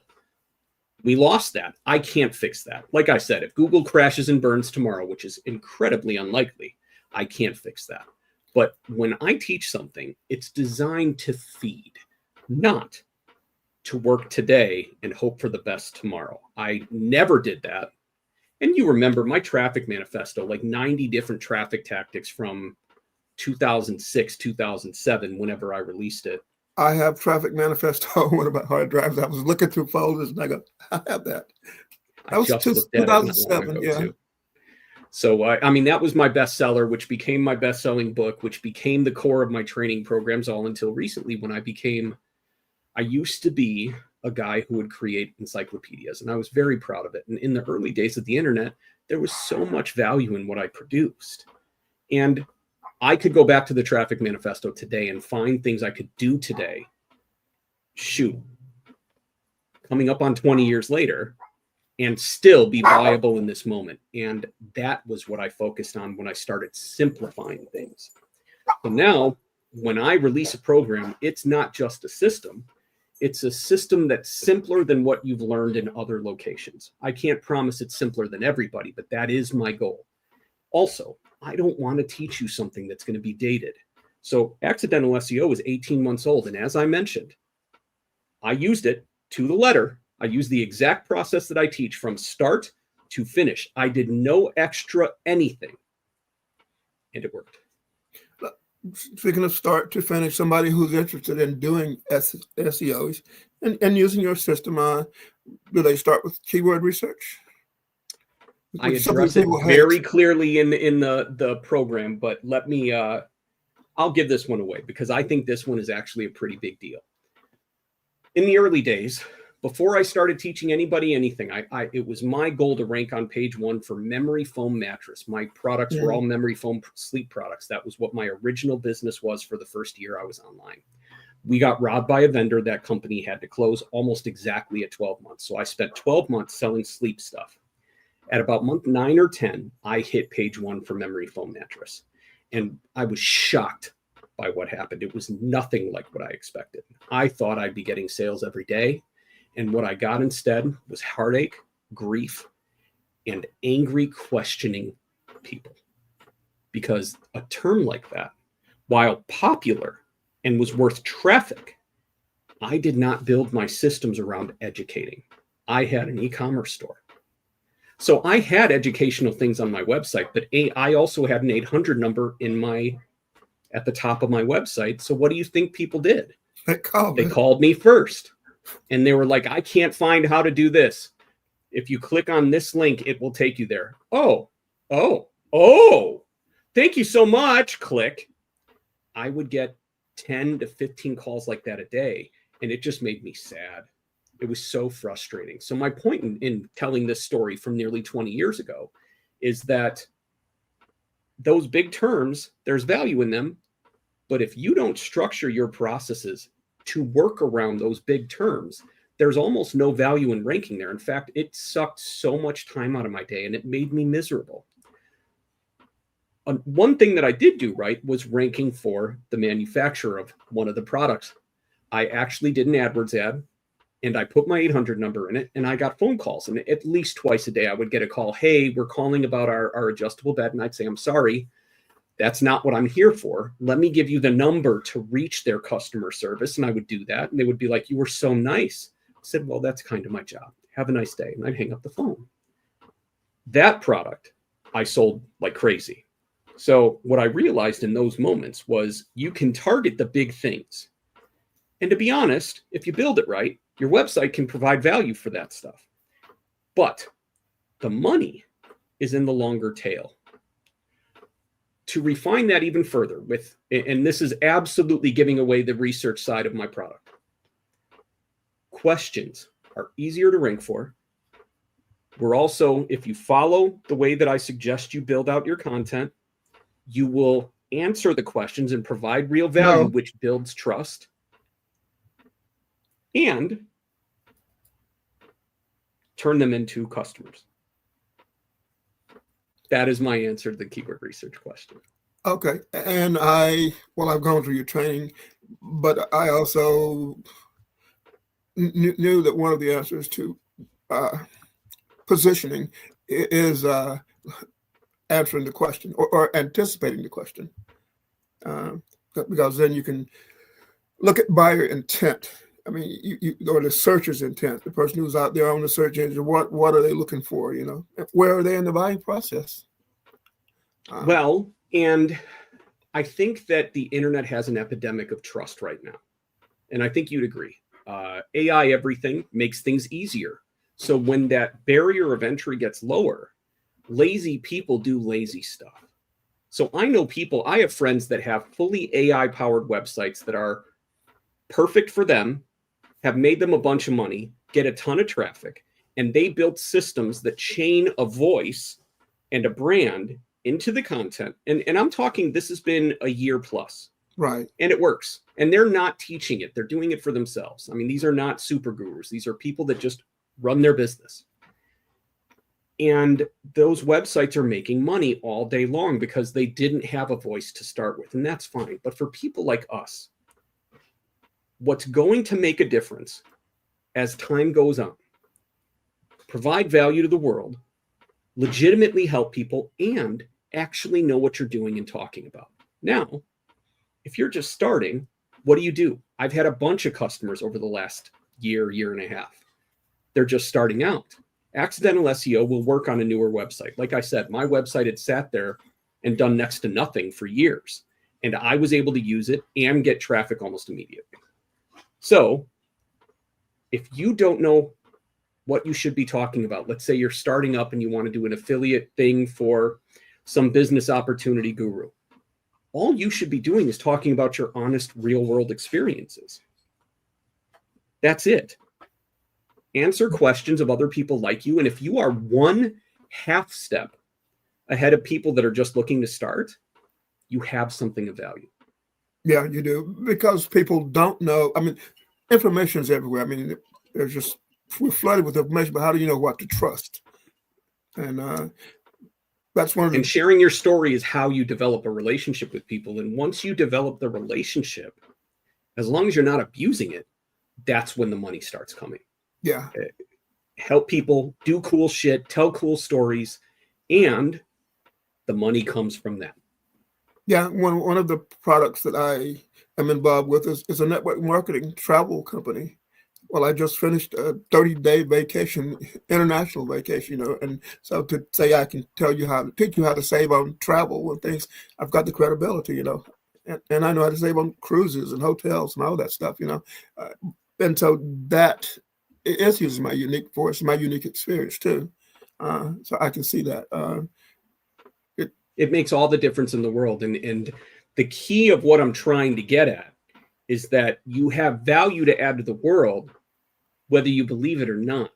we lost that. I can't fix that. Like I said, if Google crashes and burns tomorrow, which is incredibly unlikely, I can't fix that. But when I teach something, it's designed to feed, not to work today and hope for the best tomorrow. I never did that. And you remember my traffic manifesto, like 90 different traffic tactics from 2006, 2007, whenever I released it. I have traffic manifesto on one of my hard drives. I was looking through folders and I go, I have that. That was 2007. Yeah. Too. So, I mean, that was my bestseller, which became my best-selling book, which became the core of my training programs all until recently when I used to be a guy who would create encyclopedias, and I was very proud of it. And in the early days of the internet, there was so much value in what I produced. And I could go back to the traffic manifesto today and find things I could do today. Shoot, coming up on 20 years later, and still be viable in this moment. And that was what I focused on when I started simplifying things. So now, when I release a program, it's not just a system. It's a system that's simpler than what you've learned in other locations. I can't promise it's simpler than everybody, but that is my goal. Also, I don't want to teach you something that's going to be dated. So Accidental SEO is 18 months old. And as I mentioned, I used it to the letter. I used the exact process that I teach from start to finish. I did no extra anything. And it worked. speaking of start to finish, somebody who's interested in doing SEOs and using your system, do they start with keyword research? I Which some address it people hate. very clearly in the program, but let me I'll give this one away because I think this one is actually a pretty big deal. In the early days, before I started teaching anybody anything, it was my goal to rank on page 1 for memory foam mattress. My products were all memory foam sleep products. That was what my original business was for the first year I was online. We got robbed by a vendor. That company had to close almost exactly at 12 months. So I spent 12 months selling sleep stuff. At about month 9 or 10, I hit page 1 for memory foam mattress. And I was shocked by what happened. It was nothing like what I expected. I thought I'd be getting sales every day. And what I got instead was heartache, grief, and angry questioning people. Because a term like that, while popular and was worth traffic, I did not build my systems around educating. I had an e-commerce store. So I had educational things on my website, but I also had an 800 number at the top of my website. So what do you think people did? They called me first. And they were like, I can't find how to do this. If you click on this link, it will take you there. Oh, thank you so much. Click. I would get 10 to 15 calls like that a day. And it just made me sad. It was so frustrating. So my point in telling this story from nearly 20 years ago is that those big terms, there's value in them. But if you don't structure your processes to work around those big terms, there's almost no value in ranking there. In fact, it sucked so much time out of my day and it made me miserable. One thing that I did do right was ranking for the manufacturer of one of the products. I actually did an AdWords ad and I put my 800 number in it and I got phone calls. And at least twice a day, I would get a call. Hey, we're calling about our adjustable bed. And I'd say, I'm sorry, that's not what I'm here for. Let me give you the number to reach their customer service. And I would do that. And they would be like, you were so nice. I said, well, that's kind of my job. Have a nice day. And I'd hang up the phone. That product I sold like crazy. So what I realized in those moments was you can target the big things. And to be honest, if you build it right, your website can provide value for that stuff. But the money is in the longer tail. To refine that even further and this is absolutely giving away the research side of my product. Questions are easier to rank for. We're also, if you follow the way that I suggest you build out your content, you will answer the questions and provide real value, which builds trust. And turn them into customers. That is my answer to the keyword research question. Okay. And I've gone through your training, but I also knew that one of the answers to positioning is answering the question or anticipating the question. Because then you can look at buyer intent. I mean, or the searcher's intent, the person who's out there on the search engine, what are they looking for, Where are they in the buying process? Well, and I think that the internet has an epidemic of trust right now. And I think you'd agree. AI everything makes things easier. So when that barrier of entry gets lower, lazy people do lazy stuff. So I have friends that have fully AI-powered websites that are perfect for them, have made them a bunch of money, get a ton of traffic, and they built systems that chain a voice and a brand into the content. And I'm talking, this has been a year plus. Right. And it works. And they're not teaching it. They're doing it for themselves. I mean, these are not super gurus. These are people that just run their business. And those websites are making money all day long because they didn't have a voice to start with. And that's fine. But for people like us, what's going to make a difference as time goes on, provide value to the world, legitimately help people, and actually know what you're doing and talking about. Now, if you're just starting, what do? I've had a bunch of customers over the last year and a half. They're just starting out. Accidental SEO will work on a newer website. Like I said, my website had sat there and done next to nothing for years. And I was able to use it and get traffic almost immediately. So if you don't know what you should be talking about, let's say you're starting up and you want to do an affiliate thing for some business opportunity guru, all you should be doing is talking about your honest real world experiences. That's it. Answer questions of other people like you. And if you are one half step ahead of people that are just looking to start, you have something of value. Yeah, you do, because people don't know. I mean, information is everywhere. I mean, there's just, we're flooded with information, but how do you know what to trust? And that's one of the. And sharing your story is how you develop a relationship with people. And once you develop the relationship, as long as you're not abusing it, that's when the money starts coming. Yeah. Help people, do cool shit, tell cool stories, and the money comes from them. Yeah, one of the products that I am involved with is a network marketing travel company. Well, I just finished a 30-day vacation, international vacation, and so to say I can teach you how to save on travel and things, I've got the credibility, and I know how to save on cruises and hotels and all that stuff, and so that is using my unique voice, my unique experience too. So I can see that. It makes all the difference in the world. And the key of what I'm trying to get at is that you have value to add to the world, whether you believe it or not.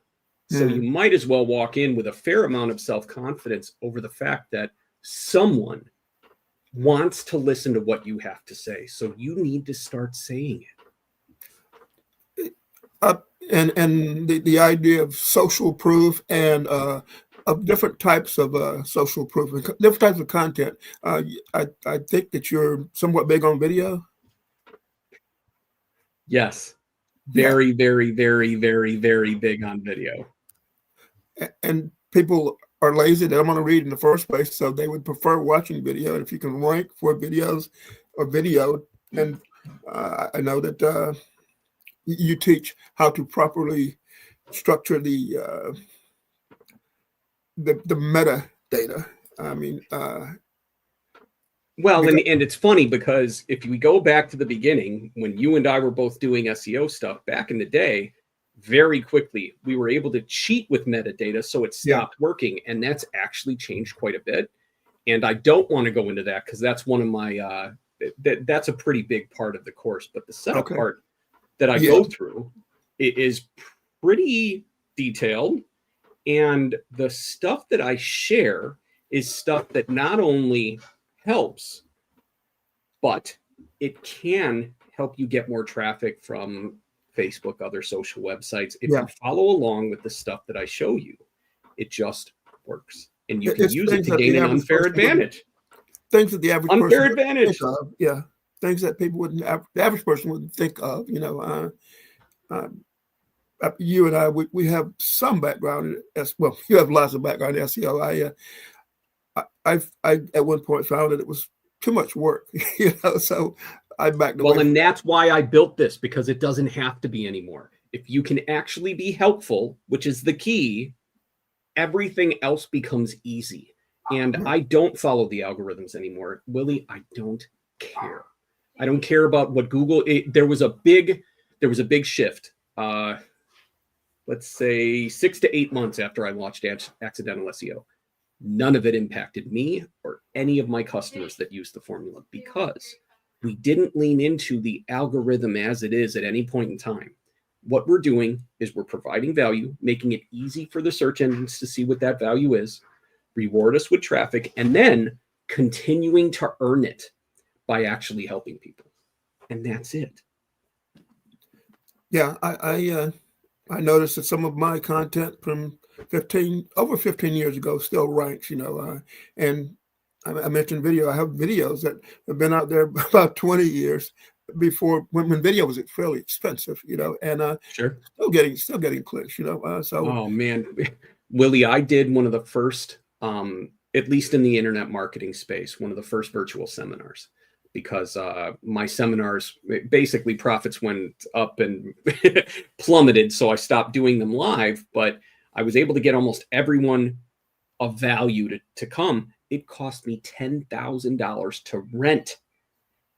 So you might as well walk in with a fair amount of self-confidence over the fact that someone wants to listen to what you have to say. So you need to start saying it. And the idea of social proof and of different types of social proof, different types of content. I think that you're somewhat big on video. Yes. Very, very, very, very, very big on video. And people are lazy. They don't want to read in the first place, so they would prefer watching video. And if you can rank for videos or video, and I know that you teach how to properly structure the metadata. I mean, well, and it's funny because if we go back to the beginning, when you and I were both doing SEO stuff back in the day, very quickly we were able to cheat with metadata, so it stopped working, and that's actually changed quite a bit. And I don't want to go into that because that's one of my that's a pretty big part of the course. But the setup part that I go through is pretty detailed, and the stuff that I share is stuff that not only helps, but it can help you get more traffic from Facebook, other social websites. If you follow along with the stuff that I show you, it just works. And you can use it to gain an unfair advantage. Things that the average unfair advantage. Think of, yeah. Things that people wouldn't, the average person wouldn't think of, you and I, we have some background as well. You have lots of background in SEO. I at one point found that it was too much work, so I backed away. Well, and that's why I built this, because it doesn't have to be anymore. If you can actually be helpful, which is the key, everything else becomes easy. And I don't follow the algorithms anymore. Willie, I don't care. I don't care about what Google, there was a big shift. Let's say 6 to 8 months after I launched Accidental SEO. None of it impacted me or any of my customers that use the formula, because we didn't lean into the algorithm as it is at any point in time. What we're doing is we're providing value, making it easy for the search engines to see what that value is, reward us with traffic, and then continuing to earn it by actually helping people. And that's it. Yeah, I noticed that some of my content from over 15 years ago still ranks, and I mentioned video. I have videos that have been out there about 20 years before, when video was fairly expensive, and sure, still getting clicks, so. Oh man, Willie, I did one of the first, at least in the internet marketing space, one of the first virtual seminars, because my seminars, basically profits went up and plummeted. So I stopped doing them live, but I was able to get almost everyone of value to come. It cost me $10,000 to rent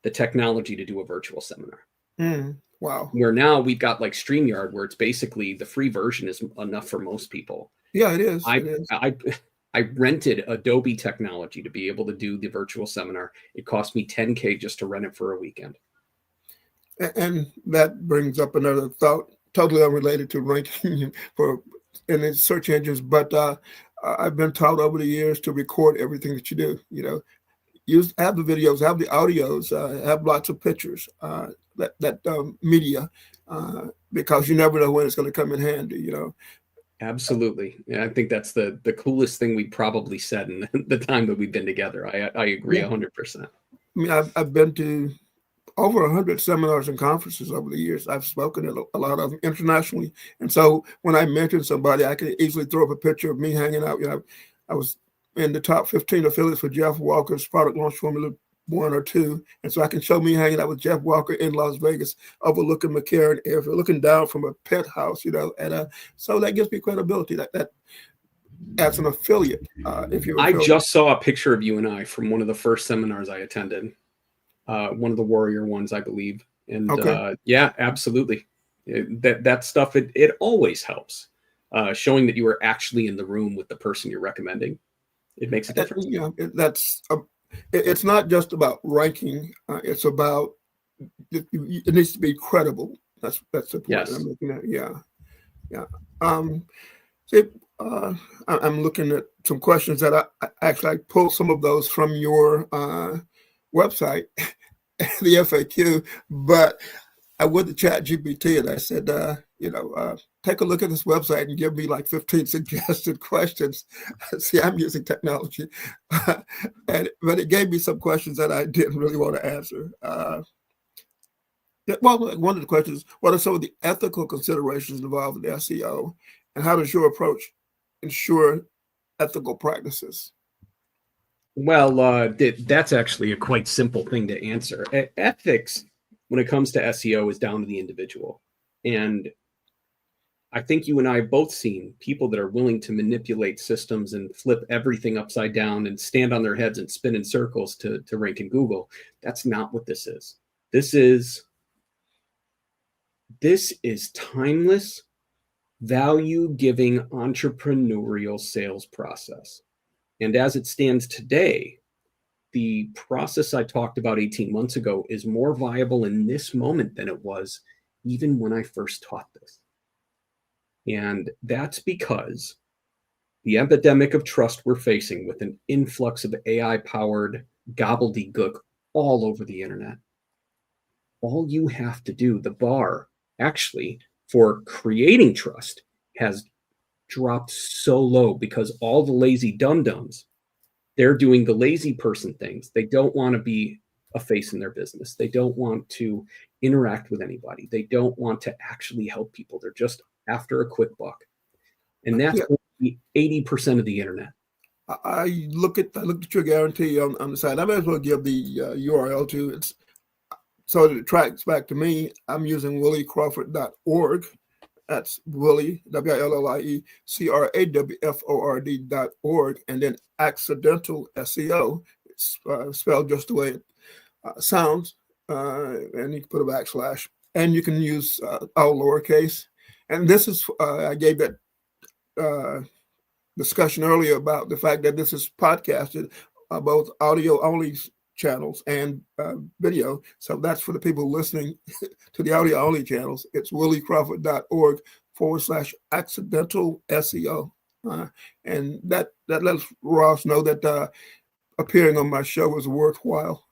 the technology to do a virtual seminar. Wow. Where now we've got like StreamYard, where it's basically the free version is enough for most people. Yeah, it is. I rented Adobe technology to be able to do the virtual seminar. It cost me $10K just to rent it for a weekend. And that brings up another thought, totally unrelated to ranking in the search engines. But I've been taught over the years to record everything that you do. Have the videos, have the audios, have lots of pictures, media, because you never know when it's going to come in handy. Absolutely. Yeah, I think that's the coolest thing we probably said in the time that we've been together. I agree 100%. I mean, I've been to over 100 seminars and conferences over the years. I've spoken at a lot of them internationally. And so when I mention somebody, I can easily throw up a picture of me hanging out. I was in the top 15 affiliates for Jeff Walker's product launch Formula 1 or 2. And so I can show me hanging out with Jeff Walker in Las Vegas, overlooking McCarran Airfield, looking down from a penthouse, and so that gives me credibility. That as an affiliate, if you're I just saw a picture of you and I from one of the first seminars I attended. One of the Warrior ones, I believe. And okay. Yeah, absolutely. That stuff, it always helps. Showing that you were actually in the room with the person you're recommending. It makes a difference. It's not just about ranking. It's about, it needs to be credible. That's the point Yes. I'm looking at. Yeah. I'm looking at some questions that I pulled some of those from your website, the FAQ, but I went to ChatGPT and I said, take a look at this website and give me like 15 suggested questions. See, I'm using technology, but it gave me some questions that I didn't really want to answer. One of the questions: what are some of the ethical considerations involved in SEO, and how does your approach ensure ethical practices? Well, that's actually a quite simple thing to answer. Ethics, when it comes to SEO, is down to the individual. And I think you and I have both seen people that are willing to manipulate systems and flip everything upside down and stand on their heads and spin in circles to rank in Google. That's not what this is. This is timeless, value-giving entrepreneurial sales process. And as it stands today, the process I talked about 18 months ago is more viable in this moment than it was even when I first taught this. And that's because the epidemic of trust we're facing with an influx of AI-powered gobbledygook all over the internet. All you have to do, the bar actually for creating trust has dropped so low because all the lazy dum-dums, they're doing the lazy person things. They don't want to be a face in their business. They don't want to interact with anybody. They don't want to actually help people. They're just after a quick buck. And that's 80% of the internet. I looked at your guarantee on the side. I may as well give the URL to it. So that it tracks back to me. I'm using williecrawford.org. That's Willie, WILLIECRAWFORD.org, and then accidental SEO. It's spelled just the way it sounds, and you can put a backslash, and you can use all lowercase. And this is, I gave that discussion earlier about the fact that this is podcasted, both audio only channels and video. So that's for the people listening to the audio only channels. It's williecrawford.org/accidental SEO. And that lets Ross know that appearing on my show is worthwhile.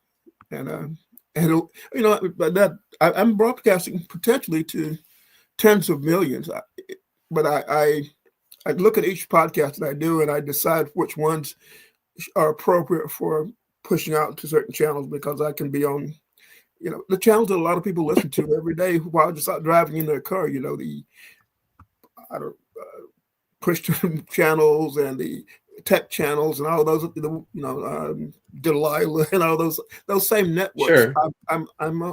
And that I'm broadcasting potentially to tens of millions. But I look at each podcast that I do and I decide which ones are appropriate for pushing out to certain channels, because I can be on, the channels that a lot of people listen to every day while just out driving in their car, the Christian channels and the tech channels and all those, Delilah and all those same networks. Sure. I'm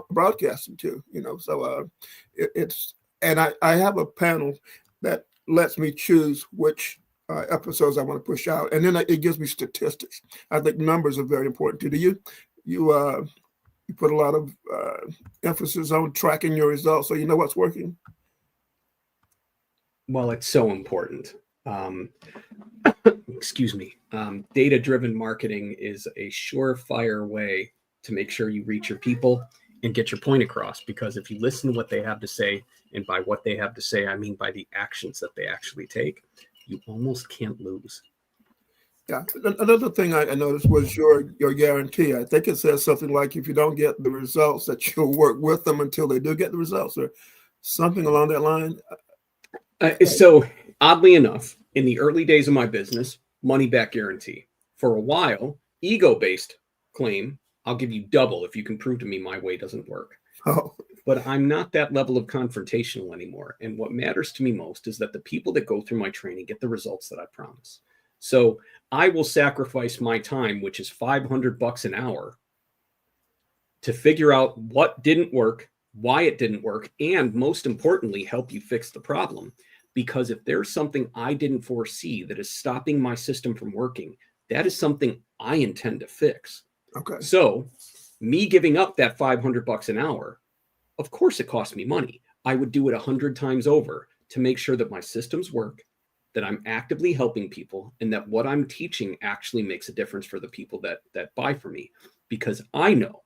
broadcasting to, so it's, and I have a panel that lets me choose which episodes I want to push out, and then it gives me statistics. I think numbers are very important too. Do you you put a lot of emphasis on tracking your results so you know what's working? Well, it's so important. Excuse me. Data-driven marketing is a surefire way to make sure you reach your people and get your point across. Because if you listen to what they have to say, and by what they have to say, I mean by the actions that they actually take, you almost can't lose. Yeah. Another thing I noticed was your guarantee. I think it says something like if you don't get the results, that you'll work with them until they do get the results, or something along that line. So oddly enough, in the early days of my business, money back guarantee. For a while, ego-based claim, I'll give you double if you can prove to me my way doesn't work. Oh. But I'm not that level of confrontational anymore. And what matters to me most is that the people that go through my training get the results that I promise. So I will sacrifice my time, which is $500 an hour, to figure out what didn't work, why it didn't work, and most importantly, help you fix the problem. Because if there's something I didn't foresee that is stopping my system from working, that is something I intend to fix. Okay. So me giving up that $500 an hour, of course it costs me money. I would do it 100 times over to make sure that my systems work, that I'm actively helping people, and that what I'm teaching actually makes a difference for the people that buy from me. Because I know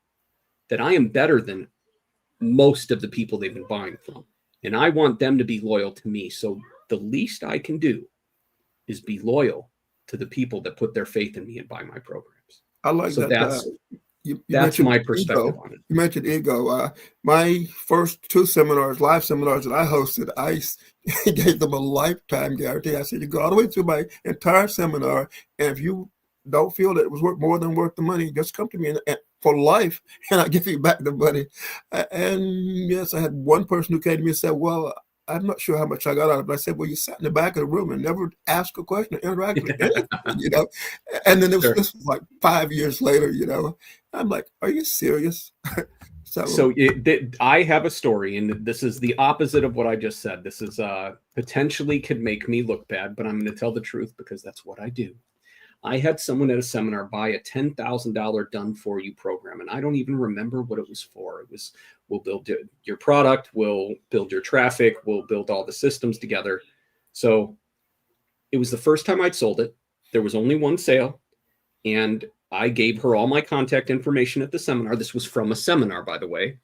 that I am better than most of the people they've been buying from. And I want them to be loyal to me. So the least I can do is be loyal to the people that put their faith in me and buy my programs. I like so that. That's my perspective on it. You mentioned ego. My first 2 seminars, live seminars that I hosted, I gave them a lifetime guarantee. I said, you go all the way through my entire seminar, and if you don't feel that it was more than worth the money, just come to me and for life, and I'll give you back the money. And yes, I had one person who came to me and said, well, I'm not sure how much I got out of it. I said, well, you sat in the back of the room and never asked a question or interacted with anything, you know? And then this was like 5 years later, you know? I'm like, are you serious? So I have a story, and this is the opposite of what I just said. This is potentially could make me look bad, but I'm going to tell the truth because that's what I do. I had someone at a seminar buy a $10,000 done-for-you program, and I don't even remember what it was for. It was, we'll build your product, we'll build your traffic, we'll build all the systems together. So it was the first time I'd sold it. There was only one sale, and I gave her all my contact information at the seminar. This was from a seminar, by the way.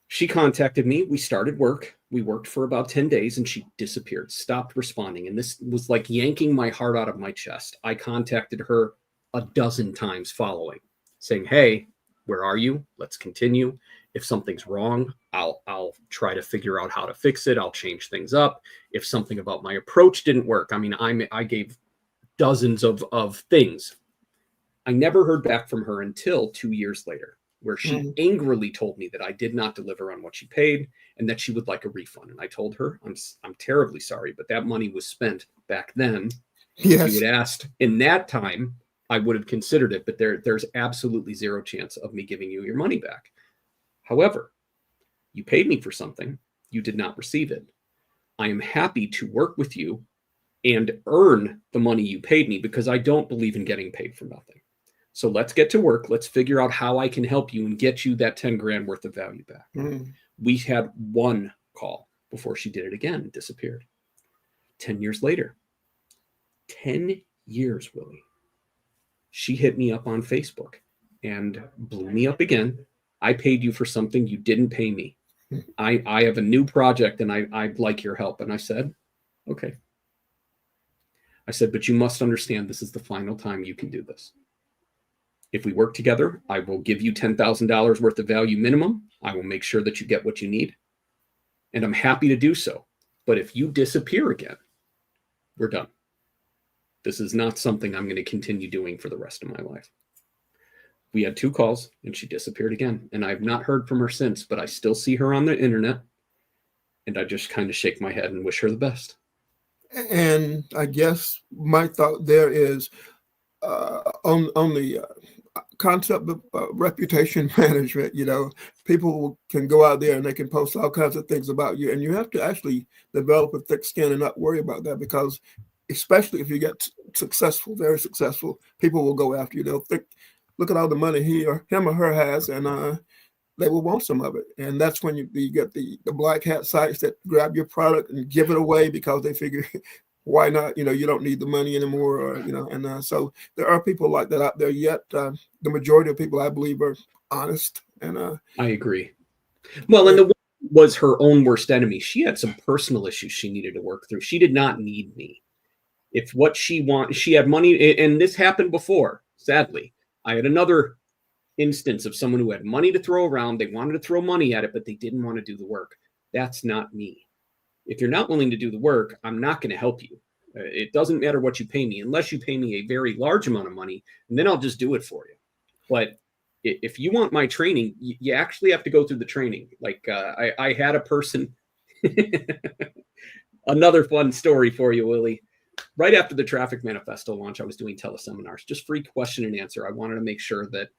She contacted me. We started work. We worked for about 10 days and she disappeared, stopped responding. And this was like yanking my heart out of my chest. I contacted her a dozen times following, saying, hey, where are you? Let's continue. If something's wrong, I'll try to figure out how to fix it. I'll change things up. If something about my approach didn't work, I mean, I gave dozens of things. I never heard back from her until 2 years later, where she angrily told me that I did not deliver on what she paid and that she would like a refund. And I told her, I'm terribly sorry, but that money was spent back then. Yes. If you had asked in that time, I would have considered it, but there's absolutely zero chance of me giving you your money back. However, you paid me for something. You did not receive it. I am happy to work with you and earn the money you paid me because I don't believe in getting paid for nothing. So let's get to work. Let's figure out how I can help you and get you that 10 grand worth of value back. We had one call before she did it again and disappeared. 10 years later, 10 years, Willie, she hit me up on Facebook and blew me up again. I paid you for something you didn't pay me. I have a new project and I'd like your help. And I said, okay. I said, but you must understand this is the final time you can do this. If we work together, I will give you $10,000 worth of value minimum. I will make sure that you get what you need. And I'm happy to do so. But if you disappear again, we're done. This is not something I'm going to continue doing for the rest of my life. We had 2 calls and she disappeared again. And I've not heard from her since, but I still see her on the internet. And I just kind of shake my head and wish her the best. And I guess my thought there is on the concept of reputation management. You know, people can go out there and they can post all kinds of things about you, and you have to actually develop a thick skin and not worry about that, because especially if you get successful, very successful, people will go after you. They'll think look at all the money him or her has, and they will want some of it. And that's when you get the black hat sites that grab your product and give it away because they figure, why not? You don't need the money anymore, or and so there are people like that out there. Yet the majority of people, I believe, are honest. And I agree. Well, and the woman was her own worst enemy. She had some personal issues she needed to work through. She did not need me. If what she had money, and this happened before, sadly. I had another instance of someone who had money to throw around. They wanted to throw money at it, but they didn't want to do the work. That's not me. If you're not willing to do the work, I'm not going to help you. It doesn't matter what you pay me, unless you pay me a very large amount of money, and then I'll just do it for you. But if you want my training, you actually have to go through the training. Like I had a person, another fun story for you, Willie. Right after the Traffic Manifesto launch, I was doing teleseminars, just free question and answer. I wanted to make sure that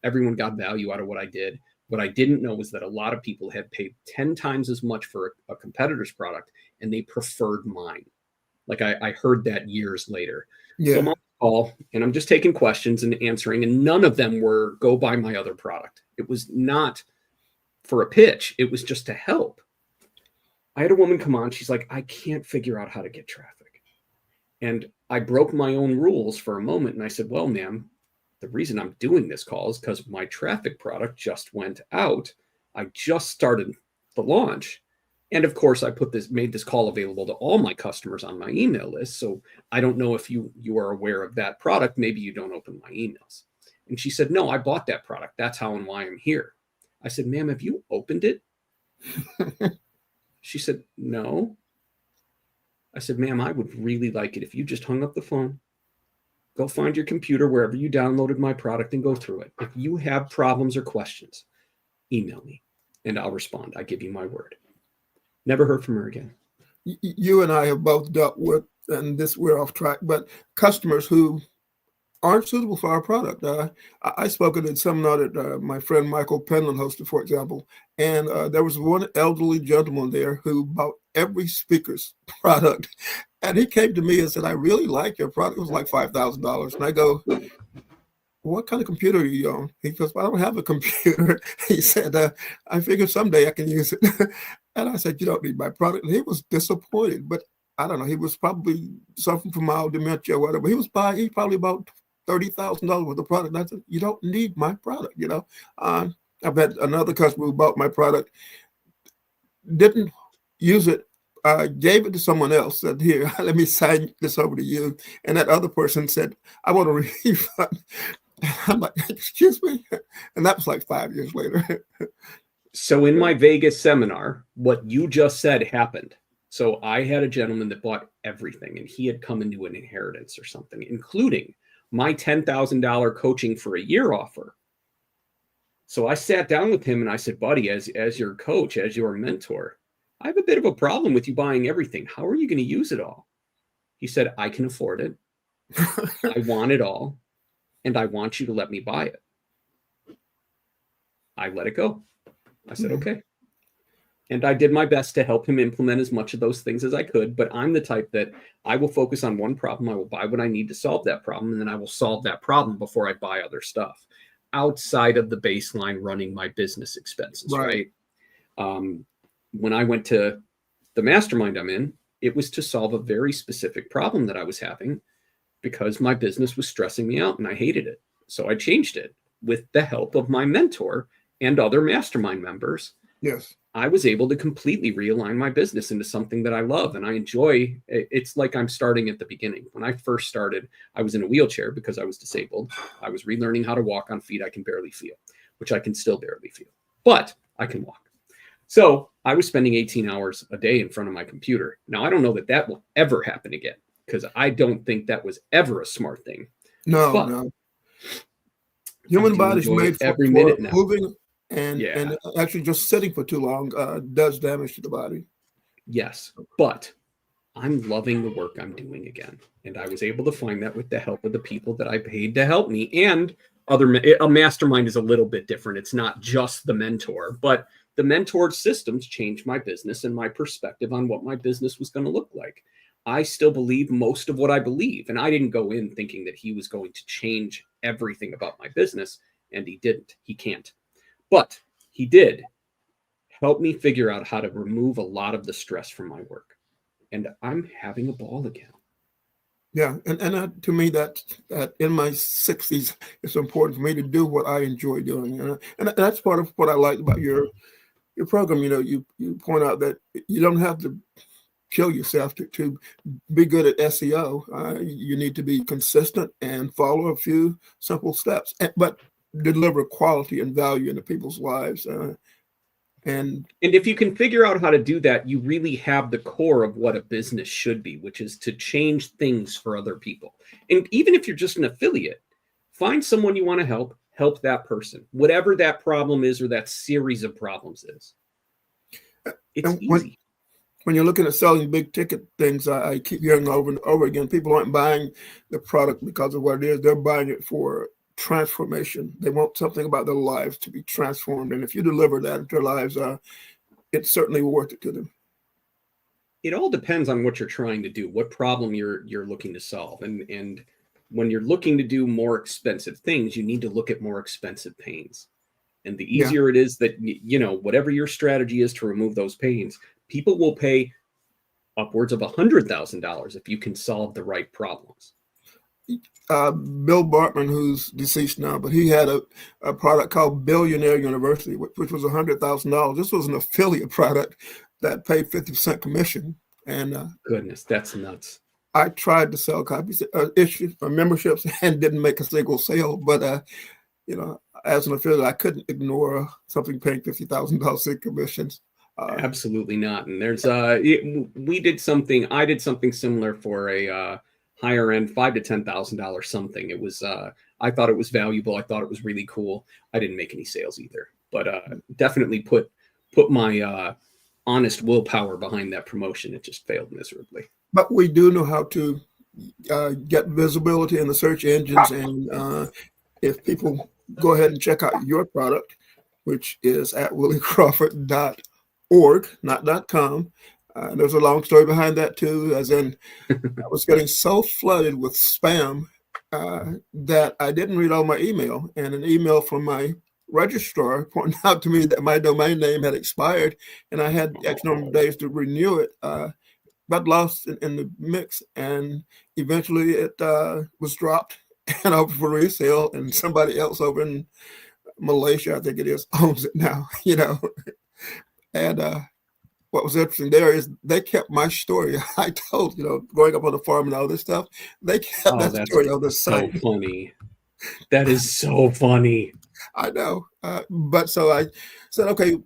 everyone got value out of what I did. What I didn't know was that a lot of people had paid 10 times as much for a competitor's product, and they preferred mine. Like I heard that years later. yeah. So I'm on the call, and I'm just taking questions and answering, and none of them were go buy my other product. It was not for a pitch. It was just to help. I had a woman come on. She's like, I can't figure out how to get traffic. And I broke my own rules for a moment. And I said, well, ma'am, the reason I'm doing this call is because my traffic product just went out. I just started the launch. And of course, I made this call available to all my customers on my email list. So I don't know if you are aware of that product. Maybe you don't open my emails. And she said, no, I bought that product. That's how and why I'm here. I said, ma'am, have you opened it? She said, no. I said, ma'am, I would really like it if you just hung up the phone, go find your computer wherever you downloaded my product and go through it. If you have problems or questions, email me and I'll respond. I give you my word. Never heard from her again. You and I have both dealt with, and we're off track, but customers who aren't suitable for our product. I spoke at a seminar that my friend Michael Penland hosted, for example, and there was one elderly gentleman there who bought every speaker's product, and he came to me and said, I really like your product. It was like $5,000. And I go, what kind of computer are you on? He goes, well, I don't have a computer. He said, I figured someday I can use it. And I said, you don't need my product. And he was disappointed, but I don't know. He was probably suffering from mild dementia or whatever. He probably bought $30,000 worth of product. And I said, you don't need my product. I've had another customer who bought my product, didn't use it, gave it to someone else, said, here, let me sign this over to you. And that other person said, I want a refund. I'm like, excuse me? And that was like 5 years later. So in my Vegas seminar, what you just said happened. So I had a gentleman that bought everything, and he had come into an inheritance or something, including my $10,000 coaching for a year offer. So I sat down with him and I said, buddy, as your coach, as your mentor, I have a bit of a problem with you buying everything. How are you going to use it all? He said, I can afford it. I want it all. And I want you to let me buy it. I let it go. I said, okay. And I did my best to help him implement as much of those things as I could. But I'm the type that I will focus on one problem. I will buy what I need to solve that problem. And then I will solve that problem before I buy other stuff outside of the baseline running my business expenses, right? When I went to the mastermind I'm in, it was to solve a very specific problem that I was having because my business was stressing me out and I hated it. So I changed it with the help of my mentor and other mastermind members. Yes. I was able to completely realign my business into something that I love and I enjoy. It's like I'm starting at the beginning. When I first started, I was in a wheelchair because I was disabled. I was relearning how to walk on feet I can barely feel, which I can still barely feel, but I can walk. So I was spending 18 hours a day in front of my computer. Now, I don't know that that will ever happen again because I don't think that was ever a smart thing. No. Human body's made for every minute now. Moving and actually just sitting for too long does damage to the body. Yes, but I'm loving the work I'm doing again. And I was able to find that with the help of the people that I paid to help me and a mastermind is a little bit different. It's not just the mentor, but the mentored systems changed my business and my perspective on what my business was going to look like. I still believe most of what I believe. And I didn't go in thinking that he was going to change everything about my business, and he didn't. He can't. But he did help me figure out how to remove a lot of the stress from my work. And I'm having a ball again. Yeah, and to me, that in my 60s, it's important for me to do what I enjoy doing, and that's part of what I like about your program. You know, you point out that you don't have to kill yourself to be good at SEO. You need to be consistent and follow a few simple steps, but deliver quality and value into people's lives. And if you can figure out how to do that, you really have the core of what a business should be, which is to change things for other people. And even if you're just an affiliate, find someone you want to help that person, whatever that problem is or that series of problems is. It's easy. When you're looking at selling big ticket things, I keep hearing over and over again, people aren't buying the product because of what it is. They're buying it for transformation. They want something about their lives to be transformed. And if you deliver that into their lives, it's certainly worth it to them. It all depends on what you're trying to do, what problem you're looking to solve. And when you're looking to do more expensive things, you need to look at more expensive pains. And the easier it is that, you know, whatever your strategy is to remove those pains, people will pay upwards of $100,000 if you can solve the right problems. Bill Bartman, who's deceased now, but he had a product called Billionaire University, which was $100,000. This was an affiliate product that paid 50% commission. And goodness, that's nuts. I tried to sell copies, issues, memberships, and didn't make a single sale. But you know, as an affiliate, I couldn't ignore something paying $50,000 in commissions. Absolutely not. And there's I did something similar for a higher end $5,000 to $10,000 something. It was I thought it was valuable. I thought it was really cool. I didn't make any sales either, but definitely put my honest willpower behind that promotion. It just failed miserably. But we do know how to get visibility in the search engines, and if people go ahead and check out your product, which is at williecrawford.org, not .com. There's a long story behind that too, as in I was getting so flooded with spam that I didn't read all my email, and an email from my registrar pointing out to me that my domain name had expired and I had X number of days to renew it. Got lost in the mix, and eventually it was dropped and over for resale, and somebody else over in Malaysia, I think it is, owns it now, you know. And what was interesting there is they kept my story. I told, you know, growing up on the farm and all this stuff, they kept that story on the site. So funny. That is so funny. I know. But so I said, okay,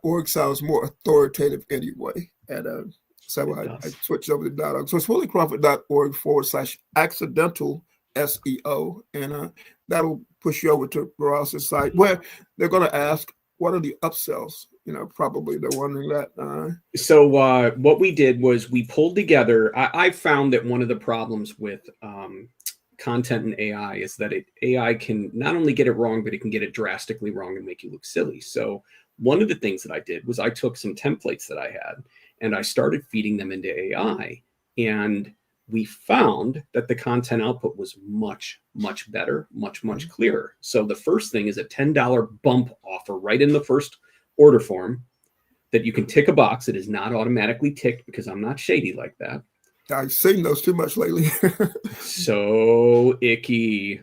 .org sounds more authoritative anyway. And so I switched over to .org. So it's williecrawford.org/accidental SEO. And that'll push you over to Ross's site where they're going to ask, what are the upsells? You know, probably they're wondering that. So what we did was we pulled together. I found that one of the problems with content and AI is that AI can not only get it wrong, but it can get it drastically wrong and make you look silly. So one of the things that I did was I took some templates that I had and I started feeding them into AI. And we found that the content output was much, much better, much, much clearer. So the first thing is a $10 bump offer right in the first order form that you can tick a box. It is not automatically ticked because I'm not shady like that. I've seen those too much lately. So icky.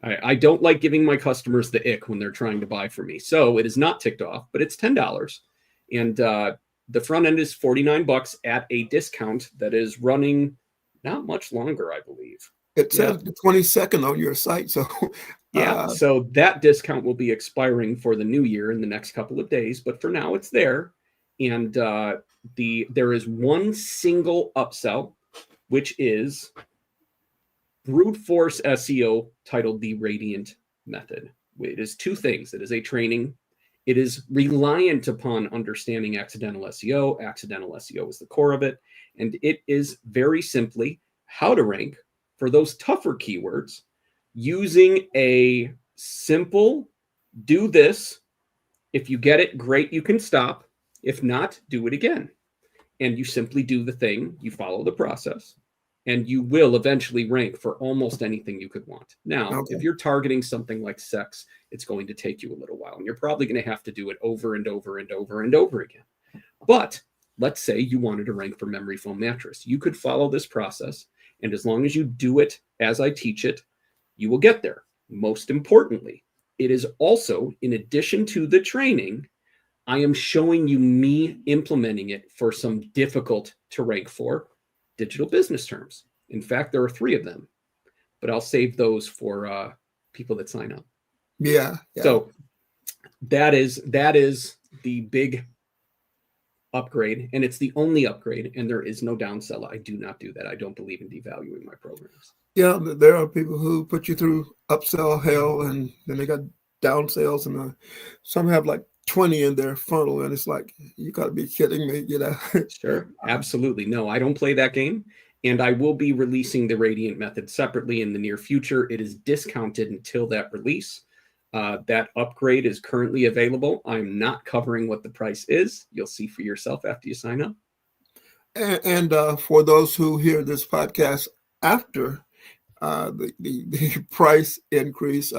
I don't like giving my customers the ick when they're trying to buy from me. So it is not ticked off, but it's $10. And the front end is $49 at a discount that is running not much longer, I believe. It says the 22nd on your site. So so that discount will be expiring for the new year in the next couple of days. But for now, it's there. And there is one single upsell, which is brute force SEO titled the Radiant Method. It is two things. It is a training. It is reliant upon understanding accidental SEO. Accidental SEO is the core of it. And it is very simply how to rank for those tougher keywords using a simple do this. If you get it, great, you can stop. If not, do it again. And you simply do the thing. You follow the process. and you will eventually rank for almost anything you could want. Now, Okay. if you're targeting something like sex, it's going to take you a little while, and you're probably going to have to do it over and over and over and over again. But let's say you wanted to rank for memory foam mattress. You could follow this process, and as long as you do it as I teach it, you will get there. Most importantly, it is also, in addition to the training, I am showing you me implementing it for some difficult to rank for digital business terms. In fact, there are 3 of them, but I'll save those for people that sign up. Yeah. So that is the big upgrade, and it's the only upgrade, and there is no downsell. I do not do that. I don't believe in devaluing my programs. Yeah, there are people who put you through upsell hell, and then they got down sales, and some have like 20 in their funnel, and it's like, you got to be kidding me, you know? Sure, absolutely. No, I don't play that game, and I will be releasing the Radiant method separately in the near future. It is discounted until that release. That upgrade is currently available. I'm not covering what the price is. You'll see for yourself after you sign up. And for those who hear this podcast after the price increase,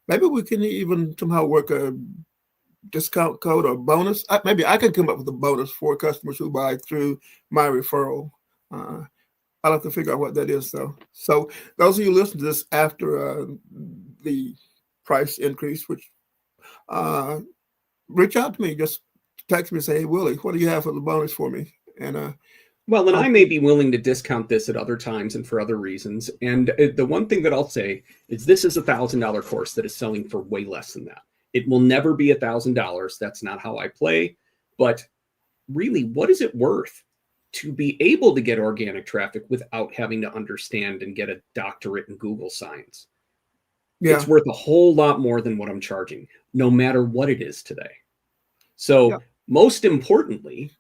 maybe we can even somehow work a discount code or bonus. Maybe I can come up with a bonus for customers who buy through my referral. I'll have to figure out what that is, though. So those of you listening to this after the price increase, which reach out to me, just text me and say, hey, Willie, what do you have for the bonus for me? And well, and I may be willing to discount this at other times and for other reasons. And the one thing that I'll say is this is $1,000 course that is selling for way less than that. It will never be $1,000. That's not how I play. But really, what is it worth to be able to get organic traffic without having to understand and get a doctorate in Google Science? Yeah. It's worth a whole lot more than what I'm charging, no matter what it is today. So most importantly,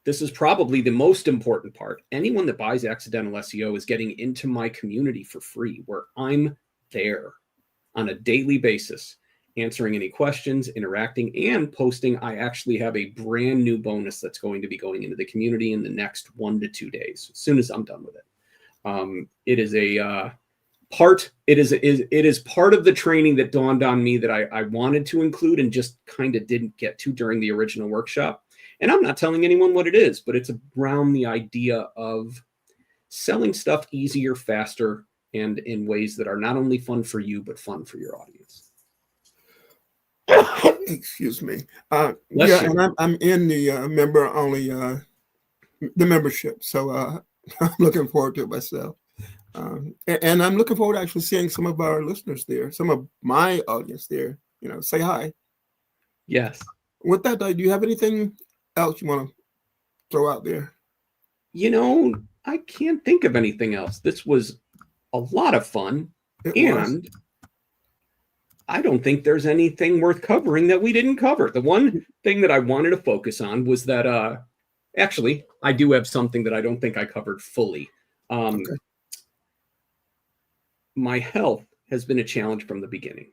this is probably the most important part. Anyone that buys accidental SEO is getting into my community for free, where I'm there on a daily basis, answering any questions, interacting, and posting. I actually have a brand new bonus that's going to be going into the community in the next 1 to 2 days, as soon as I'm done with it. It is a part. It is part of the training that dawned on me that I wanted to include and just kind of didn't get to during the original workshop. And I'm not telling anyone what it is, but it's around the idea of selling stuff easier, faster, and in ways that are not only fun for you, but fun for your audience. Excuse me. And I'm in the member only, the membership. So I'm looking forward to it myself. And I'm looking forward to actually seeing some of our listeners there, some of my audience there, say hi. Yes. With that, do you have anything else you want to throw out there? I can't think of anything else. This was a lot of fun. And I don't think there's anything worth covering that we didn't cover. The one thing that I wanted to focus on was that, actually, I do have something that I don't think I covered fully. Okay. My health has been a challenge from the beginning.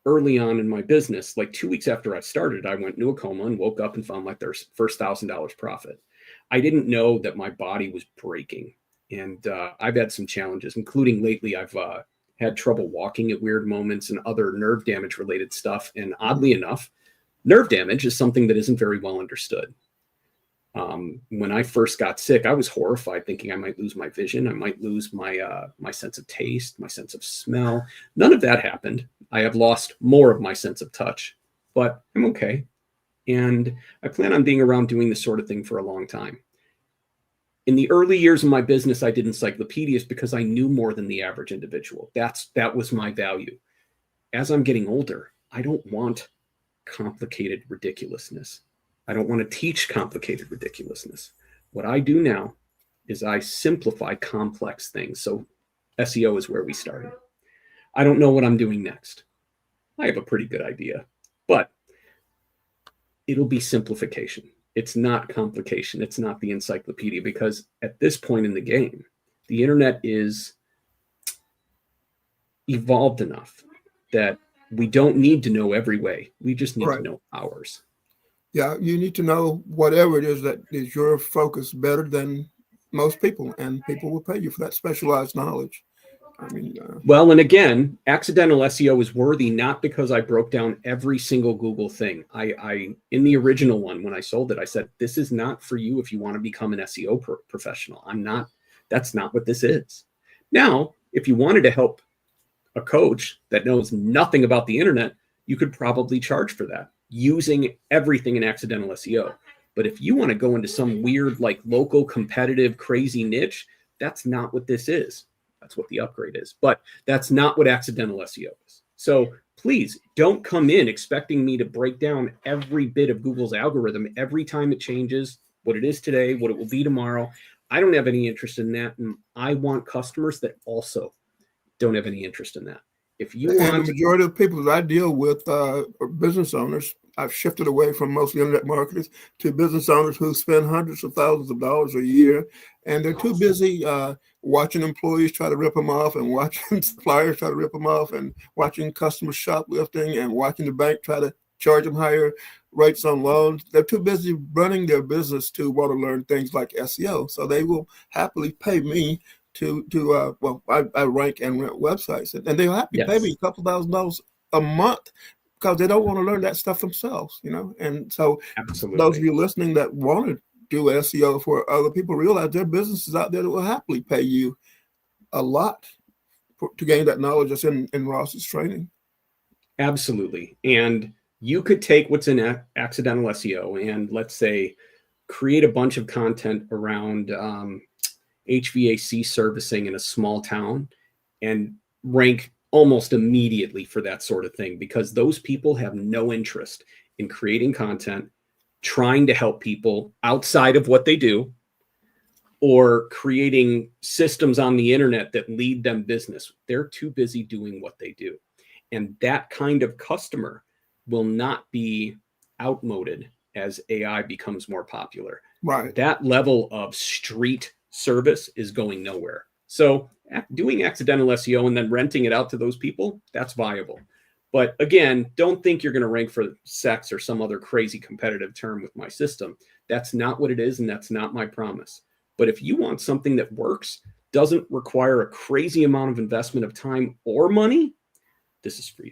Early on in my business, like 2 weeks after I started, I went into a coma and woke up and found my first $1,000 profit. I didn't know that my body was breaking. And I've had some challenges, including lately I've had trouble walking at weird moments and other nerve damage related stuff. And oddly enough, nerve damage is something that isn't very well understood. When I first got sick, I was horrified, thinking I might lose my vision. I might lose my sense of taste, my sense of smell. None of that happened. I have lost more of my sense of touch, but I'm okay. And I plan on being around doing this sort of thing for a long time. In the early years of my business, I did encyclopedias because I knew more than the average individual. That was my value. As I'm getting older, I don't want complicated ridiculousness. I don't want to teach complicated ridiculousness. What I do now is I simplify complex things. So SEO is where we started. I don't know what I'm doing next. I have a pretty good idea, but it'll be simplification. It's not complication. It's not the encyclopedia, because at this point in the game, the internet is evolved enough that we don't need to know every way. We just need to know ours. Yeah, you need to know whatever it is that is your focus better than most people, and people will pay you for that specialized knowledge. I mean, well, and again, accidental SEO is worthy not because I broke down every single Google thing. I in the original one, when I sold it, I said, this is not for you if you want to become an SEO professional. That's not what this is. Now, if you wanted to help a coach that knows nothing about the internet, you could probably charge for that using everything in accidental SEO. But if you want to go into some weird, like local competitive, crazy niche, that's not what this is. That's what the upgrade is, but that's not what accidental SEO is. So please don't come in expecting me to break down every bit of Google's algorithm every time it changes, what it is today, what it will be tomorrow. I don't have any interest in that. And I want customers that also don't have any interest in that. If you and want, the majority of people that I deal with are business owners. I've shifted away from mostly internet marketers to business owners who spend hundreds of thousands of dollars a year, and they're too busy watching employees try to rip them off, and watching suppliers try to rip them off, and watching customers shoplifting, and watching the bank try to charge them higher rates on loans. They're too busy running their business to want to learn things like SEO. So they will happily pay me I rank and rent websites, and they'll happily pay me yes, a couple $1,000s a month because they don't want to learn that stuff themselves, And so those of absolutely. you listening that want to do SEO for other people, realize there are businesses out there that will happily pay you a lot to gain that knowledge that's in Ross's training. Absolutely. And you could take what's in accidental SEO and, let's say, create a bunch of content around HVAC servicing in a small town and rank almost immediately for that sort of thing, because those people have no interest in creating content, trying to help people outside of what they do, or creating systems on the internet that lead them business. They're too busy doing what they do. And that kind of customer will not be outmoded as AI becomes more popular. Right. That level of street service is going nowhere. So doing accidental SEO and then renting it out to those people, that's viable. But again, don't think you're going to rank for sex or some other crazy competitive term with my system. That's not what it is, and that's not my promise. But if you want something that works, doesn't require a crazy amount of investment of time or money, this is for you.